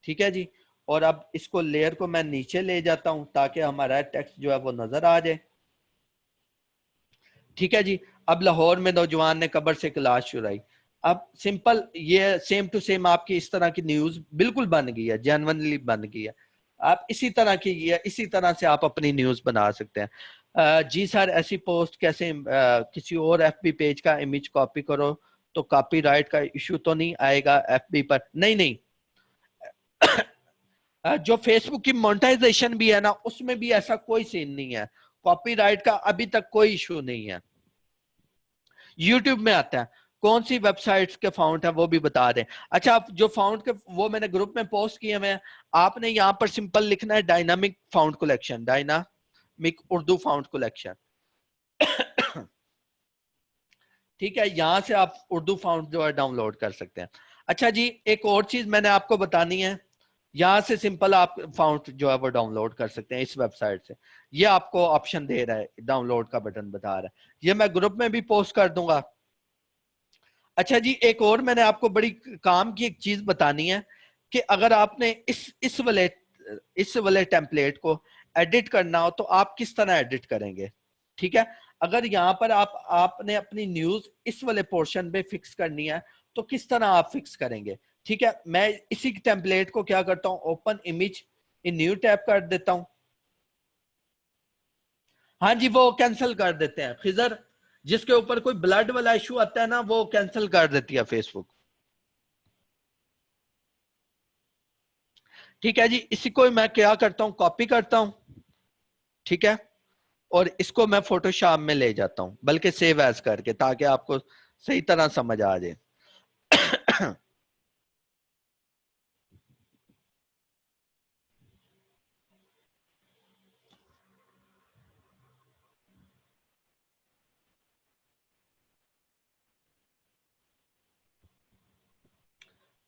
ठीक है जी। और अब इसको लेयर को मैं नीचे ले जाता हूं ताकि हमारा टेक्स्ट जो है वो नजर आ जाए, ठीक है जी। अब लाहौर में नौजवान ने कब्र से एक लाश चुराई। अब सिंपल ये सेम टू सेम आपकी इस तरह की न्यूज बिल्कुल बन गई है, जेन्युइनली बन गई है। आप इसी तरह की, ये इसी तरह से आप अपनी न्यूज बना सकते हैं। जी सर, ऐसी पोस्ट कैसे, किसी और एफबी पेज का इमेज कॉपी करो तो कॉपीराइट का इशू तो नहीं आएगा एफबी पर? नहीं नहीं, जो फेसबुक की मोनेटाइजेशन भी है ना, उसमें भी ऐसा कोई सीन नहीं है, कॉपीराइट का अभी तक कोई इशू नहीं है। यूट्यूब में आता है, कौन सी वेबसाइट्स के फाउंड है वो भी बता दें। अच्छा, आप जो फाउंड के वो मैंने ग्रुप में पोस्ट किए हुए हैं, आपने यहाँ पर सिंपल लिखना है dynamic found collection, dynamic Urdu found collection, ठीक है। यहां से आप उर्दू फाउंड जो है डाउनलोड कर सकते हैं। अच्छा जी, एक और चीज मैंने आपको बतानी है, यहां से सिंपल आप फाउंड जो है वो डाउनलोड कर सकते हैं इस वेबसाइट से। ये आपको ऑप्शन दे रहा है, डाउनलोड का बटन बता रहा है, ये मैं ग्रुप में भी पोस्ट कर दूंगा। अच्छा जी, एक और मैंने आपको बड़ी काम की एक चीज बतानी है कि अगर आपने इस वाले टेम्पलेट को एडिट करना हो तो आप किस तरह एडिट करेंगे, ठीक है। अगर यहाँ पर आपने अपनी न्यूज इस वाले पोर्शन पे फिक्स करनी है तो किस तरह आप फिक्स करेंगे, ठीक है। मैं इसी टेम्पलेट को क्या करता हूँ, open image in new tab कर देता हूँ। हाँ जी, वो कैंसिल कर देते हैं खिजर, जिसके ऊपर कोई ब्लड वाला इशू आता है ना, वो कैंसिल कर देती है फेसबुक, ठीक है जी। इसी को मैं क्या करता हूँ, कॉपी करता हूँ, ठीक है, और इसको मैं फोटोशॉप में ले जाता हूँ, बल्कि सेव एज करके, ताकि आपको सही तरह समझ आ जाए।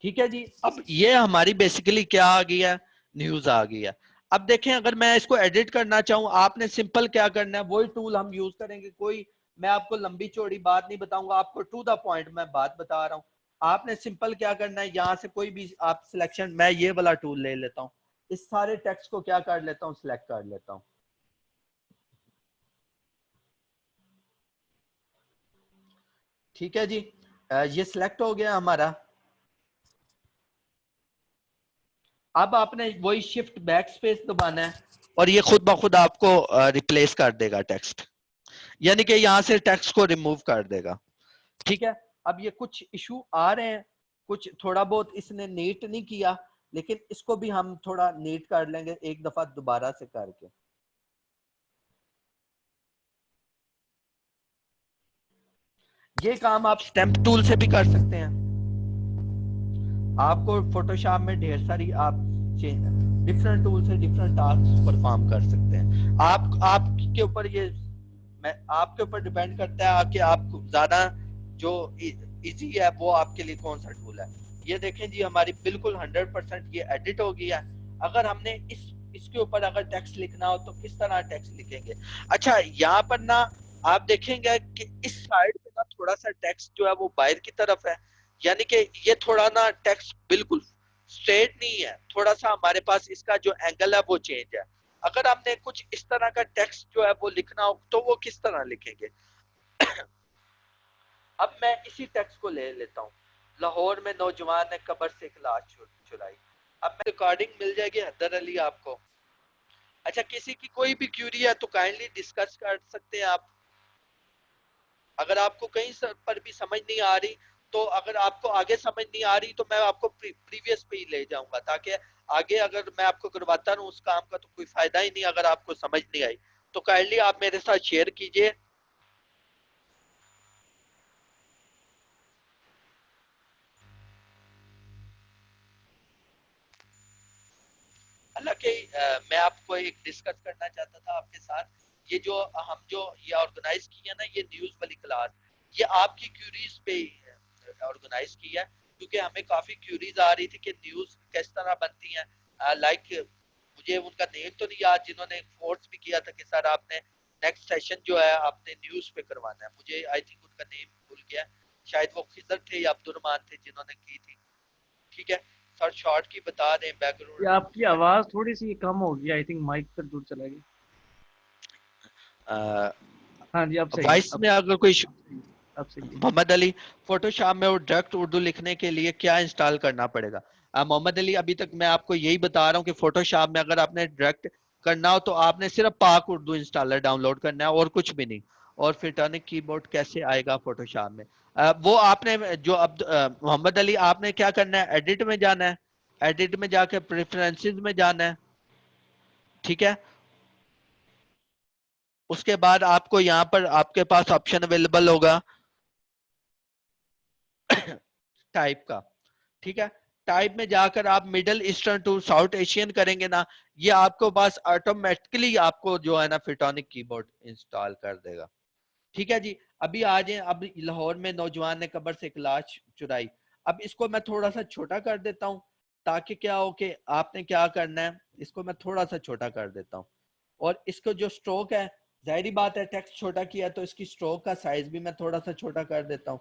ठीक है जी, अब ये हमारी बेसिकली क्या आ गई है, न्यूज आ गई है। अब देखें, अगर मैं इसको एडिट करना चाहूं, आपने सिंपल क्या करना है, वही टूल हम यूज करेंगे। कोई मैं आपको लंबी चौड़ी बात नहीं बताऊंगा, आपको टू द पॉइंट मैं बात बता रहा हूं। आपने सिंपल क्या करना है, यहां से कोई भी आप सिलेक्शन, मैं ये वाला टूल ले लेता हूं, इस सारे टेक्स्ट को क्या कर लेता हूं, सिलेक्ट कर लेता हूं, ठीक है जी। ये सिलेक्ट हो गया हमारा। अब आपने वही शिफ्ट बैक स्पेस दबाना है और ये खुद ब खुद आपको रिप्लेस कर देगा टेक्स्ट, यानी कि यहाँ से टेक्स्ट को रिमूव कर देगा। ठीक है, अब ये कुछ इशू आ रहे हैं, कुछ थोड़ा बहुत इसने नीट नहीं किया, लेकिन इसको भी हम थोड़ा नीट कर लेंगे एक दफा दोबारा से करके। ये काम आप स्टैम्प टूल से भी कर सकते हैं। आपको फोटोशॉप में ढेर सारी आप डिफरेंट टूल से डिफरेंट टास्क परफॉर्म कर सकते हैं। आपके ऊपर ये आपके ऊपर डिपेंड करता है कि आपको ज्यादा जो इजी है वो आपके लिए कौन सा टूल है। ये देखें जी, हमारी बिल्कुल 100% ये एडिट हो गया है। अगर हमने इसके ऊपर अगर टेक्स्ट लिखना हो तो किस तरह टेक्स्ट लिखेंगे। अच्छा, यहाँ पर ना आप देखेंगे कि इस साइड पे ना थोड़ा सा टेक्स्ट जो है वो बाहर की तरफ है, यानी कि ये थोड़ा ना टेक्स्ट बिल्कुल स्ट्रेट नहीं है, थोड़ा सा हमारे पास इसका जो एंगल है वो चेंज है। अगर आपने कुछ इस तरह का टेक्स्ट जो है वो लिखना हो तो वो किस तरह लिखेंगे। अब मैं इसी टेक्स्ट को ले लेता हूँ, लाहौर में नौजवान ने कब्र से एक लाश चुराई। अब मैं रिकॉर्डिंग मिल जाएगी हैदर अली आपको। अच्छा, किसी की कोई भी क्यूरी है तो काइंडली डिस्कस कर सकते हैं आप। अगर आपको कहीं पर भी समझ नहीं आ रही, तो अगर आपको आगे समझ नहीं आ रही तो मैं आपको प्रीवियस पे ही ले जाऊंगा, ताकि आगे अगर मैं आपको करवाता रहूं उस काम का तो कोई फायदा ही नहीं अगर आपको समझ नहीं आई। तो काइंडली आप मेरे साथ शेयर कीजिए। हालांकि मैं आपको एक डिस्कस करना चाहता था आपके साथ, ये जो हम जो ये ऑर्गेनाइज की है ना ये न्यूज वाली क्लास, ये आपकी क्यूरीज पे ऑर्गेनाइज की है, क्योंकि हमें काफी क्यूरीज आ रही थी कि न्यूज किस तरह बनती है। लाइक मुझे उनका नेम तो नहीं याद जिन्होंने फोर्स भी किया था कि सर आपने नेक्स्ट सेशन जो है आपने न्यूज पे करवाना है, मुझे आई थिंक उनका नेम भूल गया, शायद वो खिजर थे या अब्दुलरहमान थे जिन्होंने की थी। ठीक है सर, शॉर्ट की बता दें ये आपकी बैकग्राउंड। आवाज थोड़ी सी कम होगी, आई थिंक माइक पर दूर चला गया। हाँ जी, अब सही है, वॉइस में अगर कोई अब सही है, अब सही है। मोहम्मद अली, फोटोशॉप में वो डायरेक्ट उर्दू लिखने के लिए क्या इंस्टॉल करना पड़ेगा। मोहम्मद अली, अभी तक मैं आपको यही बता रहा हूँ कि फोटोशॉप में अगर आपने डायरेक्ट करना हो तो आपने सिर्फ पाक उर्दू इंस्टॉलर डाउनलोड करना है और कुछ भी नहीं। और फिटॉनिक कीबोर्ड कैसे आएगा फोटोशॉप में, वो आपने जो अब मोहम्मद अली आपने क्या करना है, एडिट में जाना है, एडिट में जाके प्रेफरेंसेस में जाना है। ठीक है, उसके बाद आपको यहाँ पर आपके पास ऑप्शन अवेलेबल होगा टाइप का। ठीक है, टाइप में जाकर आप Middle Eastern to South Asian करेंगे ना, ये आपको पास ऑटोमेटिकली आपको जो है ना फिटोनिक कीबोर्ड इंस्टॉल कर देगा। ठीक है जी, अभी आ जाए, अब लाहौर में नौजवान ने कब्र से एक लाश चुराई। अब इसको मैं थोड़ा सा छोटा कर देता हूँ, ताकि क्या हो कि आपने क्या करना है, इसको मैं थोड़ा सा छोटा कर देता हूँ। और इसको जो स्ट्रोक है, जाहिर बात है टेक्स्ट छोटा किया तो इसकी स्ट्रोक का साइज भी मैं थोड़ा सा छोटा कर देता हूँ।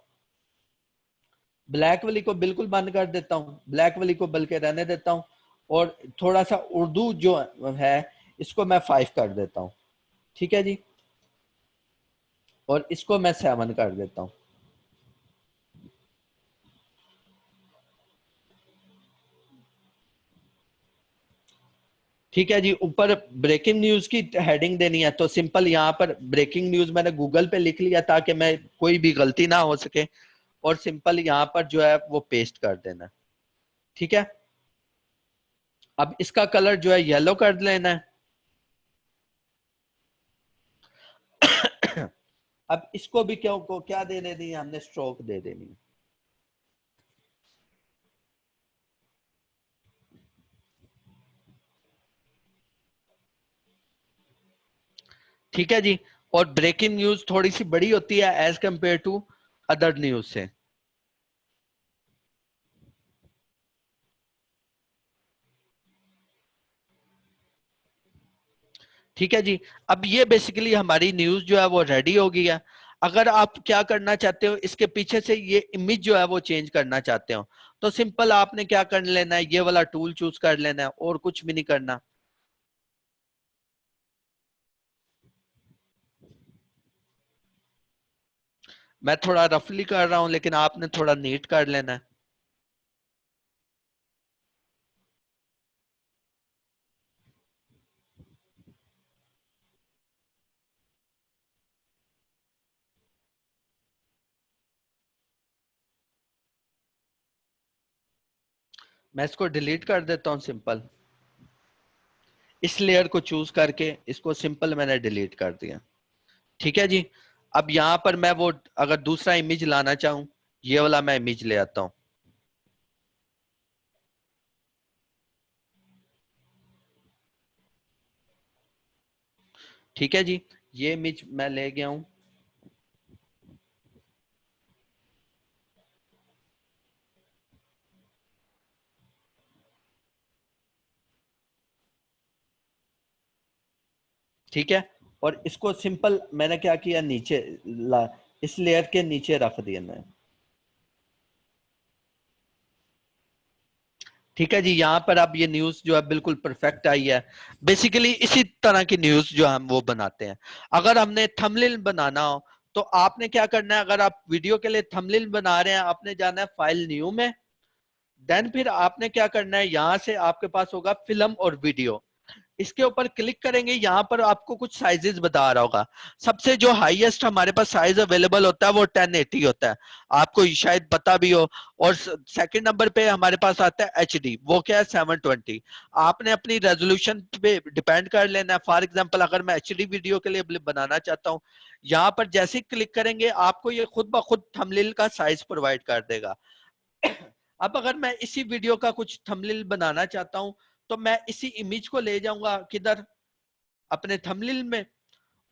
ब्लैक वाली को बिल्कुल बंद कर देता हूँ, ब्लैक वाली को बल्कि रहने देता हूँ। और थोड़ा सा उर्दू जो है इसको मैं 5 कर देता हूँ। ठीक है जी, और इसको मैं 7 कर देता हूँ। ठीक है जी, ऊपर ब्रेकिंग न्यूज की हेडिंग देनी है तो सिंपल यहाँ पर ब्रेकिंग न्यूज मैंने गूगल पे लिख लिया ताकि मैं कोई भी गलती ना हो सके, और सिंपल यहाँ पर जो है वो पेस्ट कर देना। ठीक है, अब इसका कलर जो है येलो कर लेना है। अब इसको भी क्या दे देनी है, हमने स्ट्रोक दे देनी है। ठीक है जी, और ब्रेकिंग न्यूज थोड़ी सी बड़ी होती है as compare to other news से। ठीक है जी, अब ये बेसिकली हमारी न्यूज जो है वो रेडी हो गई है। अगर आप क्या करना चाहते हो, इसके पीछे से ये इमेज जो है वो चेंज करना चाहते हो, तो सिंपल आपने क्या कर लेना है, ये वाला टूल चूज कर लेना है और कुछ भी नहीं करना। मैं थोड़ा रफली कर रहा हूं लेकिन आपने थोड़ा नीट कर लेना है। मैं इसको डिलीट कर देता हूं सिंपल, इस लेयर को चूज करके इसको सिंपल मैंने डिलीट कर दिया। ठीक है जी। अब यहां पर मैं वो अगर दूसरा इमेज लाना चाहूं, ये वाला मैं इमेज ले आता हूं। ठीक है जी, ये इमेज मैं ले गया हूं। ठीक है, और इसको सिंपल मैंने क्या किया, नीचे इस लेयर के नीचे रख दिया मैं। ठीक है जी, यहाँ पर अब ये न्यूज जो है बिल्कुल परफेक्ट आई है। बेसिकली इसी तरह की न्यूज जो हम वो बनाते हैं। अगर हमने थंबनेल बनाना हो तो आपने क्या करना है, अगर आप वीडियो के लिए थंबनेल बना रहे हैं, आपने जाना है फाइल न्यू में, देन फिर आपने क्या करना है, यहां से आपके पास होगा फिल्म और वीडियो, इसके ऊपर क्लिक करेंगे। यहाँ पर आपको कुछ साइजेस बता रहा होगा। सबसे जो हाईएस्ट हमारे पास साइज अवेलेबल होता है वो 1080 होता है, आपको शायद पता भी हो। और सेकंड नंबर पे हमारे पास आता है एचडी, वो क्या है 720। आपने अपनी रेजोल्यूशन पे डिपेंड कर लेना है। फॉर एग्जांपल अगर मैं एचडी वीडियो के लिए बनाना चाहता हूँ, यहाँ पर जैसे ही क्लिक करेंगे आपको ये खुद ब खुद थंबनेल का साइज प्रोवाइड कर देगा। अब अगर मैं इसी वीडियो का कुछ थंबनेल बनाना चाहता हूं, तो मैं इसी इमेज को ले जाऊंगा किधर, अपने थंबनेल में,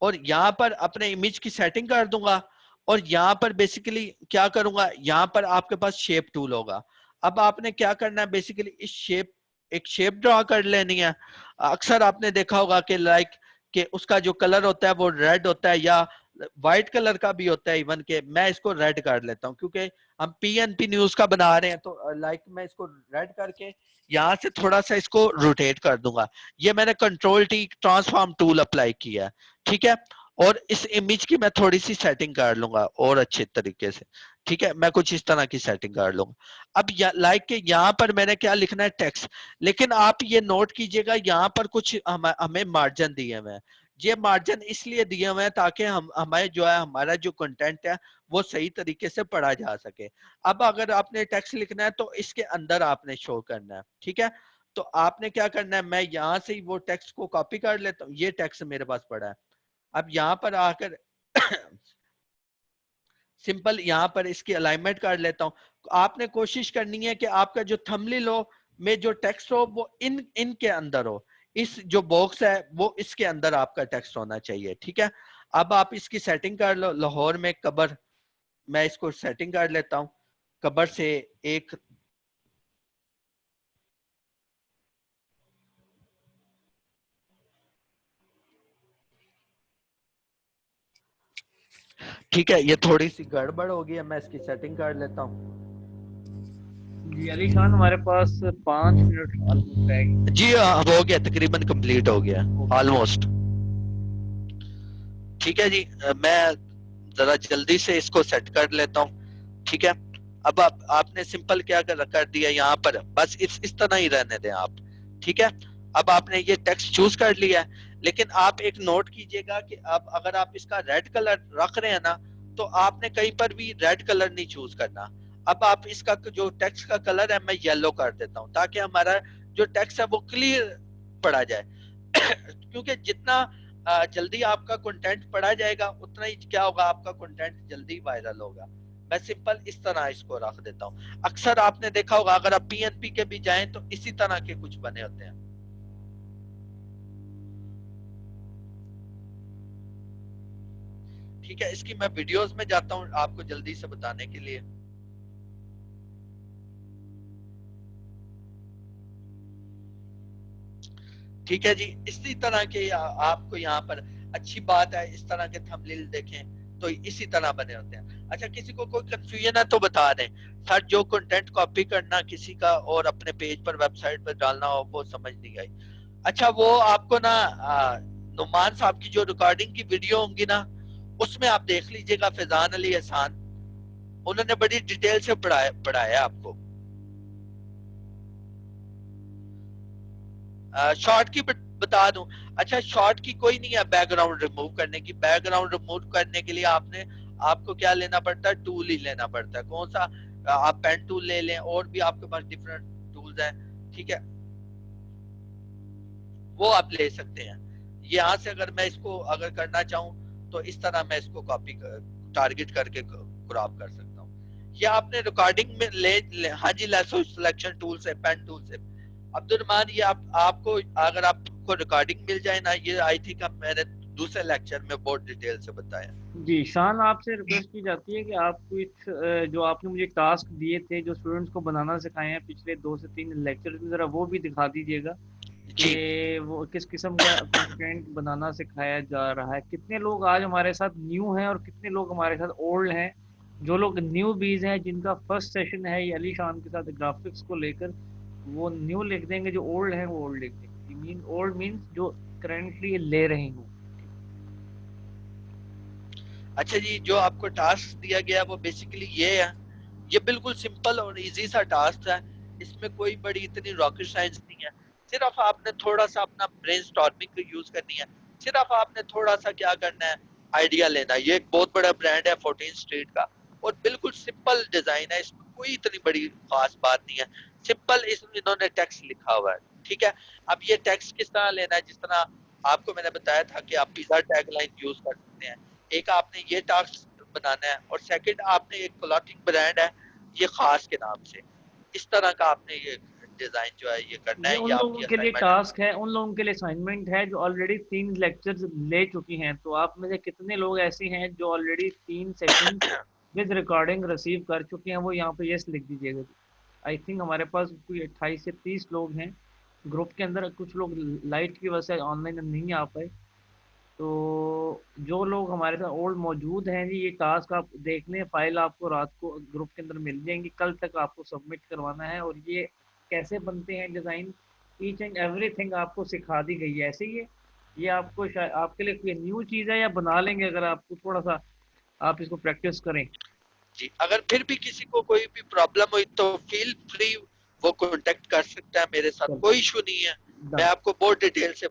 और यहां पर अपने इमेज की सेटिंग कर दूंगा। और यहां पर बेसिकली क्या करूंगा, यहां पर आपके पास शेप टूल होगा। अब आपने क्या करना है, बेसिकली इस शेप, एक शेप ड्रॉ कर लेनी है। अक्सर आपने देखा होगा कि लाइक कि उसका जो कलर होता है वो रेड होता है, या व्हाइट कलर का भी होता है। इवन के मैं इसको रेड कर लेता हूँ क्योंकि हम पीएनपी न्यूज का बना रहे हैं, तो लाइक मैं इसको रेड करके यहां से थोड़ा सा इसको रोटेट कर दूंगा। ये मैंने control T transform tool apply किया है। ठीक है, और इस इमेज की मैं थोड़ी सी सेटिंग कर लूंगा और अच्छे तरीके से। ठीक है, मैं कुछ इस तरह की सेटिंग कर लूंगा। अब लाइक के यहाँ पर मैंने क्या लिखना है, टेक्स्ट। लेकिन आप ये नोट कीजिएगा, यहाँ पर कुछ हमें मार्जिन दिए हुए हैं। ये मार्जिन इसलिए दिए हुए हैं ताकि हम हमें जो है हमारा जो कंटेंट है वो सही तरीके से पढ़ा जा सके। अब अगर आपने टेक्स्ट लिखना है तो इसके अंदर आपने शो करना है। ठीक है, तो आपने क्या करना है, मैं यहां से ही वो टेक्स्ट को कॉपी कर लेता हूँ। ये टेक्स्ट मेरे पास पड़ा है। अब यहाँ पर आकर सिंपल यहाँ पर इसकी अलाइनमेंट कर लेता हूँ। आपने कोशिश करनी है कि आपका जो थंबनेल हो में जो टेक्स्ट हो वो इनके अंदर हो। इस जो बॉक्स है वो इसके अंदर आपका टेक्स्ट होना चाहिए। ठीक है, अब आप इसकी सेटिंग कर लो। लाहौर में कबर, मैं इसको सेटिंग कर लेता हूँ। कबर से एक, ठीक है, ये थोड़ी सी गड़बड़ हो गई है, मैं इसकी सेटिंग कर लेता हूँ। जी अली खान, हमारे पास 5 मिनट ऑलमोस्ट रह गए। जी हाँ, हो गया, तकरीबन कंप्लीट हो गया ऑलमोस्ट। ठीक है जी, मैं जरा जल्दी से इसको सेट कर लेता हूँ। ठीक है, अब आपने सिंपल क्या कर दिया, यहाँ पर बस इस तरह ही रहने दें आप। ठीक है, अब आपने ये टेक्स्ट चूज कर लिया है। लेकिन आप एक नोट कीजिएगा कि अब अगर आप इसका रेड कलर रख रहे हैं ना, तो आपने कहीं पर भी रेड कलर नहीं चूज करना। अब आप इसका जो टेक्स्ट का कलर है मैं येलो कर देता हूँ, ताकि हमारा जो टेक्स्ट है वो क्लियर पढ़ा जाए। क्योंकि जितना जल्दी आपका कंटेंट पढ़ा जाएगा उतना ही क्या होगा, आपका कंटेंट जल्दी वायरल होगा। मैं सिंपल इस तरह इसको रख देता हूँ। अक्सर आपने देखा होगा अगर आप पीएनपी के भी जाएं तो इसी तरह के कुछ बने होते हैं। ठीक है, इसकी मैं वीडियोस में जाता हूँ आपको जल्दी से बताने के लिए। ठीक है जी, इसी तरह के आपको यहाँ पर अच्छी बात है, इस तरह के थंबनेल देखें तो इसी तरह बने होते हैं। अच्छा, किसी को कोई कंफ्यूजन है तो बता दें सर, जो कंटेंट कॉपी करना किसी का और अपने पेज पर वेबसाइट पर डालना हो वो समझ नहीं आई। अच्छा, वो आपको ना नुमान साहब की जो रिकॉर्डिंग की वीडियो होंगी ना, उसमें आप देख लीजिएगा, फैजान अली एहसान, उन्होंने बड़ी डिटेल से पढ़ाया आपको। शॉर्ट की बता दूं। अच्छा, शॉर्ट की कोई नहीं है बैकग्राउंड रिमूव करने की। बैकग्राउंड रिमूव करने के लिए आपको क्या लेना पड़ता है, टूल ही लेना पड़ता है। कौन सा, आप पेन टूल ले लें, और भी आपके पास डिफरेंट टूल्स वीडियोस हैं, ठीक है, वो आप ले सकते हैं। यहाँ से अगर मैं इसको अगर करना चाहूँ तो इस तरह मैं इसको कॉपी टारगेट करके क्रॉप कर सकता हूँ। या आपने रिकॉर्डिंग में हाँ जी, लेसो सिलेक्शन टूल से, पेन टूल से अब्दुल रहमान, ये आपको अगर आपको रिकॉर्डिंग मिल जाए ना, ये आई थिंक मैंने दूसरे लेक्चर में बहुत डिटेल से बताया। जी शान, आपसे रिक्वेस्ट की जाती है कि आप कुछ जो आपने मुझे टास्क दिए थे जो स्टूडेंट्स को बनाना सिखाए हैं पिछले 2 से 3 लेक्चर में, ज़रा वो भी दिखा दीजिएगा जी कि वो किस किस्म का कंटेंट बनाना सिखाया जा रहा है। कितने लोग आज हमारे साथ न्यू हैं और कितने लोग हमारे साथ ओल्ड हैं। जो लोग न्यू बीज हैं, जिनका फर्स्ट सेशन है ये अली शान के साथ ग्राफिक्स को लेकर, वो न्यू लिख देंगे, जो ओल्ड हैं वो ओल्ड लिख देंगे। मीन ओल्ड मीन्स जो करेंटली ले रहे हो। अच्छा जी, जो आपको टास्क दिया गया वो बेसिकली ये है, ये बिल्कुल सिंपल और इजी सा टास्क है, इसमें कोई बड़ी इतनी रॉकेट साइंस नहीं है। सिर्फ आपने थोड़ा सा अपना ब्रेनस्टॉर्मिंग को यूज करनी है, सिर्फ आपने थोड़ा सा क्या करना है, आइडिया लेना है। ये एक बहुत बड़ा ब्रांड है 14 स्ट्रीट का, और बिल्कुल सिंपल डिजाइन है, इसमें कोई इतनी बड़ी खास बात नहीं है, सिंपल इसमें इन्होंने टेक्स्ट लिखा हुआ है, ठीक है। अब ये टेक्स्ट किस तरह लेना है, जिस तरह आपको मैंने बताया था कि आप पिज्जा टैगलाइन यूज कर सकते हैं। एक आपने ये टास्क बनाना है, और सेकंड आपने एक क्लॉथिंग ब्रांड है ये खास के नाम से, इस तरह का आपने ये डिजाइन जो है ये करना ये है, उन ये लोगों आपकी के लिए असाइनमेंट है। टास्क है, उन लोगों के लिए असाइनमेंट है जो ऑलरेडी 3 लेक्चर्स ले चुकी हैं। तो आप में से कितने लोग ऐसे हैं जो already 3 session with recording receive कर चुके हैं, वो यहाँ पे यस लिख दीजिएगा। आई थिंक हमारे पास कोई 28 से 30 लोग हैं ग्रुप के अंदर। कुछ लोग लाइट की वजह से ऑनलाइन नहीं आ पाए। तो जो लोग हमारे साथ ओल्ड मौजूद हैं जी, ये टास्क आप देख लें, फाइल आपको रात को ग्रुप के अंदर मिल जाएंगी, कल तक आपको सबमिट करवाना है। और ये कैसे बनते हैं डिज़ाइन, ईच एंड एवरीथिंग आपको सिखा दी गई है। ऐसे ही है, ये आपको शायद आपके लिए कोई न्यू चीज़ है, या बना लेंगे अगर आपको थोड़ा सा आप इसको प्रैक्टिस करें। जी, अगर फिर भी किसी को कोई भी प्रॉब्लम हुई तो फील फ्री वो कांटेक्ट कर सकता है मेरे साथ, चल कोई इशू नहीं है। मैं डन। आपको बहुत डिटेल से